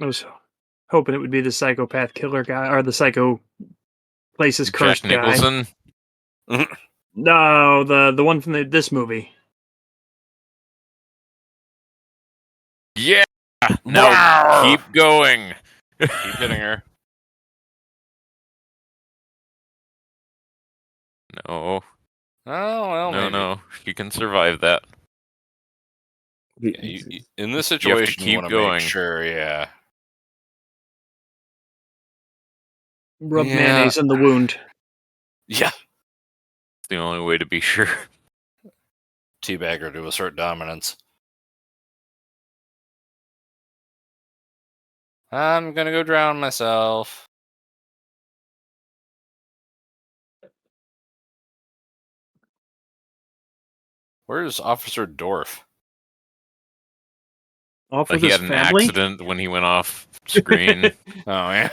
I was hoping it would be the psychopath killer guy, or the psycho places cursed Jack guy. Nicholson. No, the one from this movie. Yeah. Now keep going. Keep hitting her. No, Oh, well, no, maybe. no. She can survive that. Yeah, in this You have to situation, you keep want to make going. sure, yeah. Rub Yeah. mayonnaise in the wound. Yeah. It's the only way to be sure. Teabagger to assert dominance. I'm gonna go drown myself. Where's Officer Dorf? Off But with he his had an family. accident when he went off screen Oh, yeah.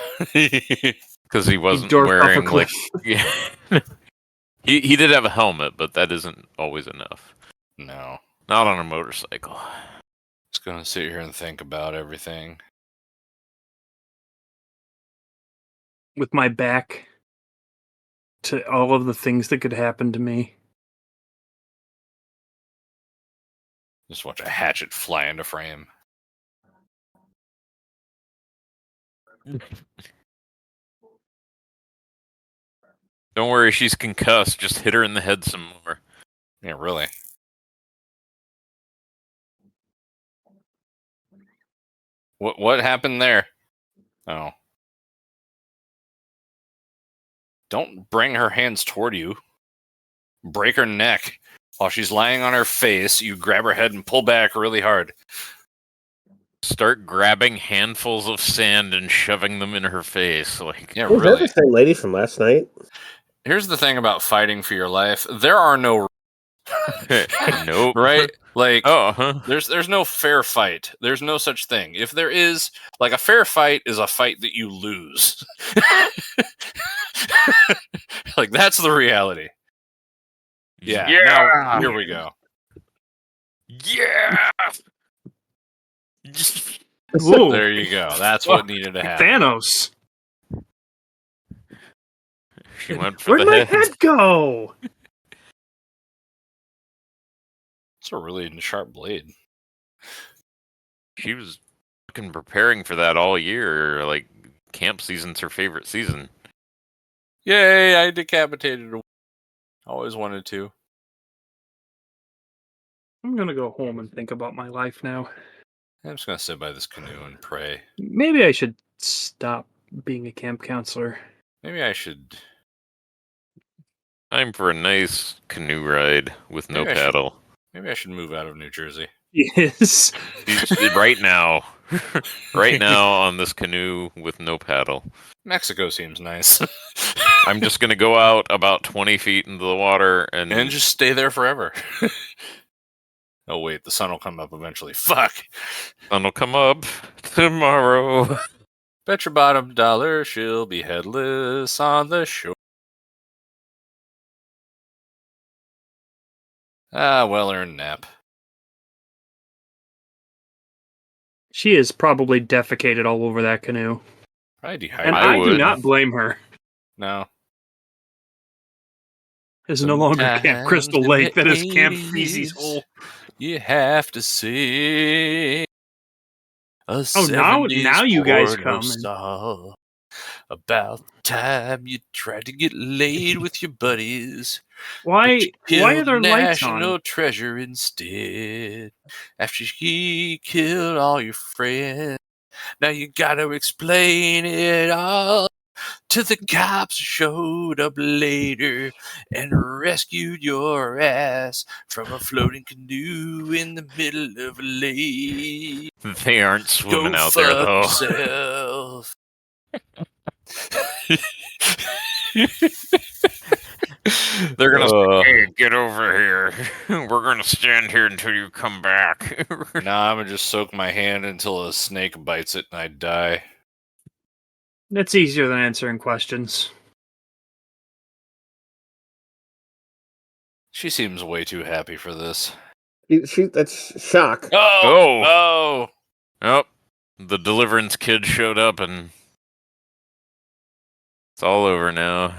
because he wasn't Dorked off a wearing like. cliff. Yeah. He did have a helmet, but that isn't always enough. No. Not on a motorcycle. Just gonna sit here and think about everything. With my back to all of the things that could happen to me. Just watch a hatchet fly into frame. Don't worry, she's concussed. Just hit her in the head some more. Yeah, really. What happened there? Oh. Don't bring her hands toward you. Break her neck. While she's lying on her face, you grab her head and pull back really hard. Start grabbing handfuls of sand and shoving them in her face. Like, Yeah, Was that really. the same lady from last night? Here's the thing about fighting for your life. There are no nope. right? Like, Oh, huh. there's no fair fight. There's no such thing. If there is, like, a fair fight is a fight that you lose. Like, that's the reality. Yeah. Now, here we go. Yeah. Ooh, There you go. That's what needed to happen. Thanos. She went for Where'd the my head. head go? It's a really sharp blade. She was fucking preparing for that all year. Like, camp season's her favorite season. Yay! I decapitated a. Always wanted to. I'm gonna go home and think about my life now. I'm just gonna sit by this canoe and pray. Maybe I should stop being a camp counselor. Maybe I should Time for a nice canoe ride with no Maybe I should- paddle. Maybe I should move out of New Jersey. Yes. Right now. Right now on this canoe with no paddle. Mexico seems nice. I'm just going to go out about 20 feet into the water and just stay there forever. Oh wait, the sun will come up eventually. Fuck. sun will come up tomorrow. Bet your bottom dollar she'll be headless on the shore. Ah, well-earned nap. She is probably defecated all over that canoe. Probably dehydrated. And I I do would. not blame her. No. It's no longer Camp Sometimes Crystal in Lake. the That is Camp 80s, Feezy's hole. You have to sing a Oh, now 70s you guys porno come and- song about the time you tried to get laid with your buddies. But Why you are killed there lights National on? Treasure instead. After he killed all your friends. Now you gotta explain it all to the cops who showed up later and rescued your ass from a floating canoe in the middle of a lake. They aren't swimming Go out there, fuck though. yourself. They're going to say, hey, get over here. We're going to stand here until you come back. Now I'm gonna just soak my hand until a snake bites it and I die. That's easier than answering questions. She seems way too happy for this. That's shock. Oh! Oh, the Deliverance kid showed up and it's all over now.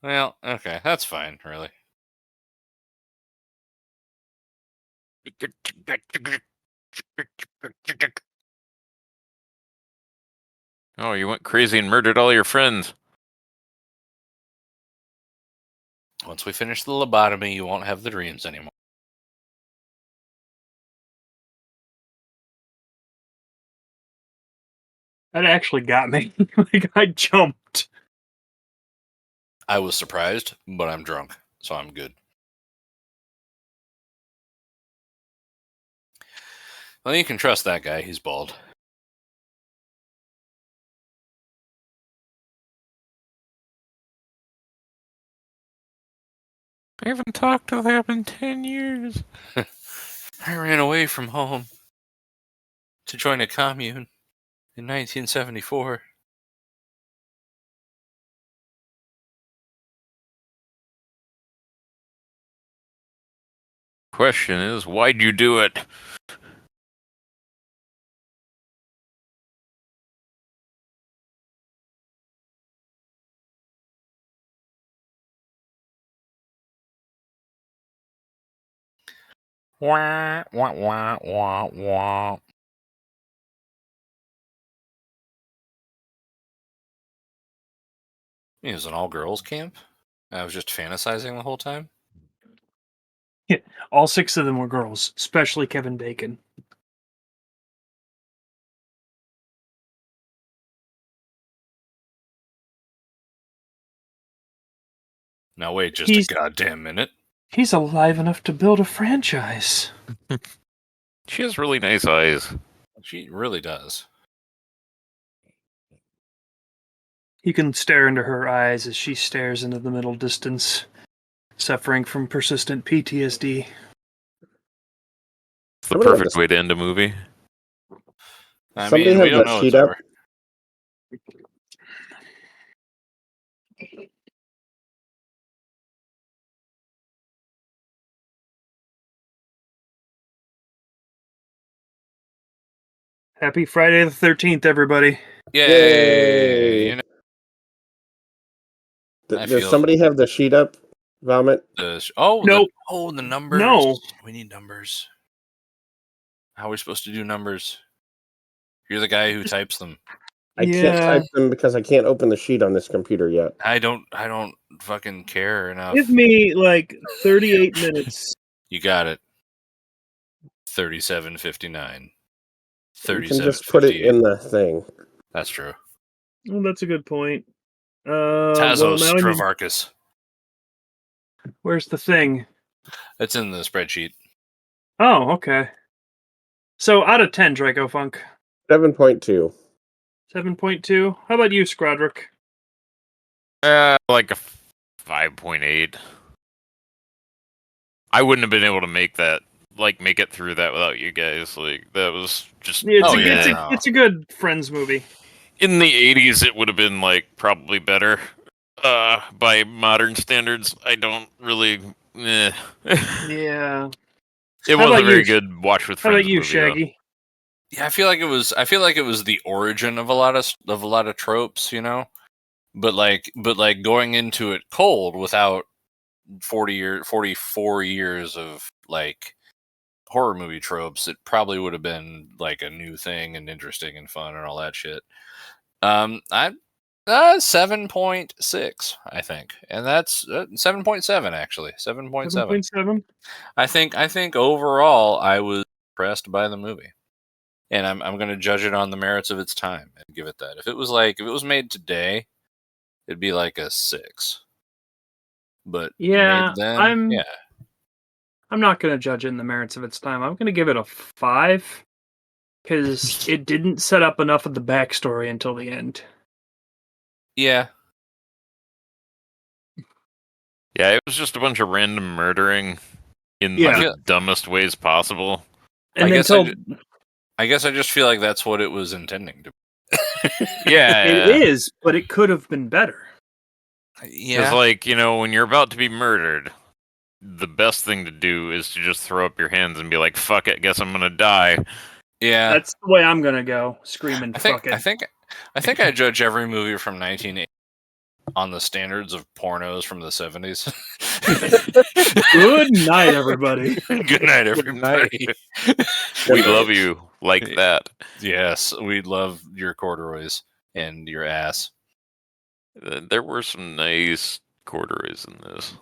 Well, okay, that's fine, really. Oh, you went crazy and murdered all your friends. Once we finish the lobotomy, you won't have the dreams anymore. That actually got me. Like, I jumped. I was surprised, but I'm drunk, so I'm good. Well, you can trust that guy. He's bald. I haven't talked to them in 10 years. I ran away from home to join a commune in 1974. Question is, why'd you do it? Wah, wah, wah, wah, wah. It was an all-girls camp? I was just fantasizing the whole time? All 6 of them were girls, especially Kevin Bacon. Now wait just He's- a goddamn minute. He's alive enough to build a franchise. She has really nice eyes. She really does. You can stare into her eyes as she stares into the middle distance, suffering from persistent PTSD. It's the Somebody have perfect this- way to end a movie. I Somebody mean, we have don't the know sheet it's up. over. Happy Friday the 13th, everybody. Yay! You know, I Does feel- somebody have the sheet up? Vomit. Nope. The numbers. No. We need numbers. How are we supposed to do numbers? You're the guy who types them. I can't type them because I can't open the sheet on this computer yet. I don't fucking care enough. Give me like 38 minutes. You got it. 37.59. You can just put it 37.58. in the thing. That's true. Well, that's a good point. Tazos now I need- Travarkis. Where's the thing? It's in the spreadsheet. Oh, okay. So out of 10, Draco Funk. 7.2. 7.2. How about you, Scrodrick? Like a 5.8. I wouldn't have been able to make it through that without you guys. Like, that was just. It's a good Friends movie. In the 80s, it would have been, like, probably better. By modern standards, I don't really. Yeah. It How was about a very you, good watch with How friends about you, movie, though. Shaggy? Yeah, I feel like it was the origin of a lot of tropes, you know. But going into it cold without 44 years of like horror movie tropes, it probably would have been like a new thing and interesting and fun and all that shit. I 7.6, I think, and that's 7.7 actually. 7.7. 7.7? I think overall I was impressed by the movie, and I'm going to judge it on the merits of its time and give it that. If it was made today, it'd be like a 6. But Yeah, made then, I'm not going to judge it in the merits of its time. I'm going to give it a 5 because it didn't set up enough of the backstory until the end. yeah. Yeah, it was just a bunch of random murdering in Yeah. the dumbest ways possible. And I then guess I guess I just feel like that's what it was intending to be. Yeah. it is, but it could have been better. Because, like, when you're about to be murdered, the best thing to do is to just throw up your hands and be like, fuck it, guess I'm gonna die. Yeah. That's the way I'm going to go, screaming, fuck it. I think I judge every movie from 1980 on the standards of pornos from the 70s. Good night, everybody. Good night, everybody. We love you like that. Yes, we love your corduroys and your ass. There were some nice corduroys in this.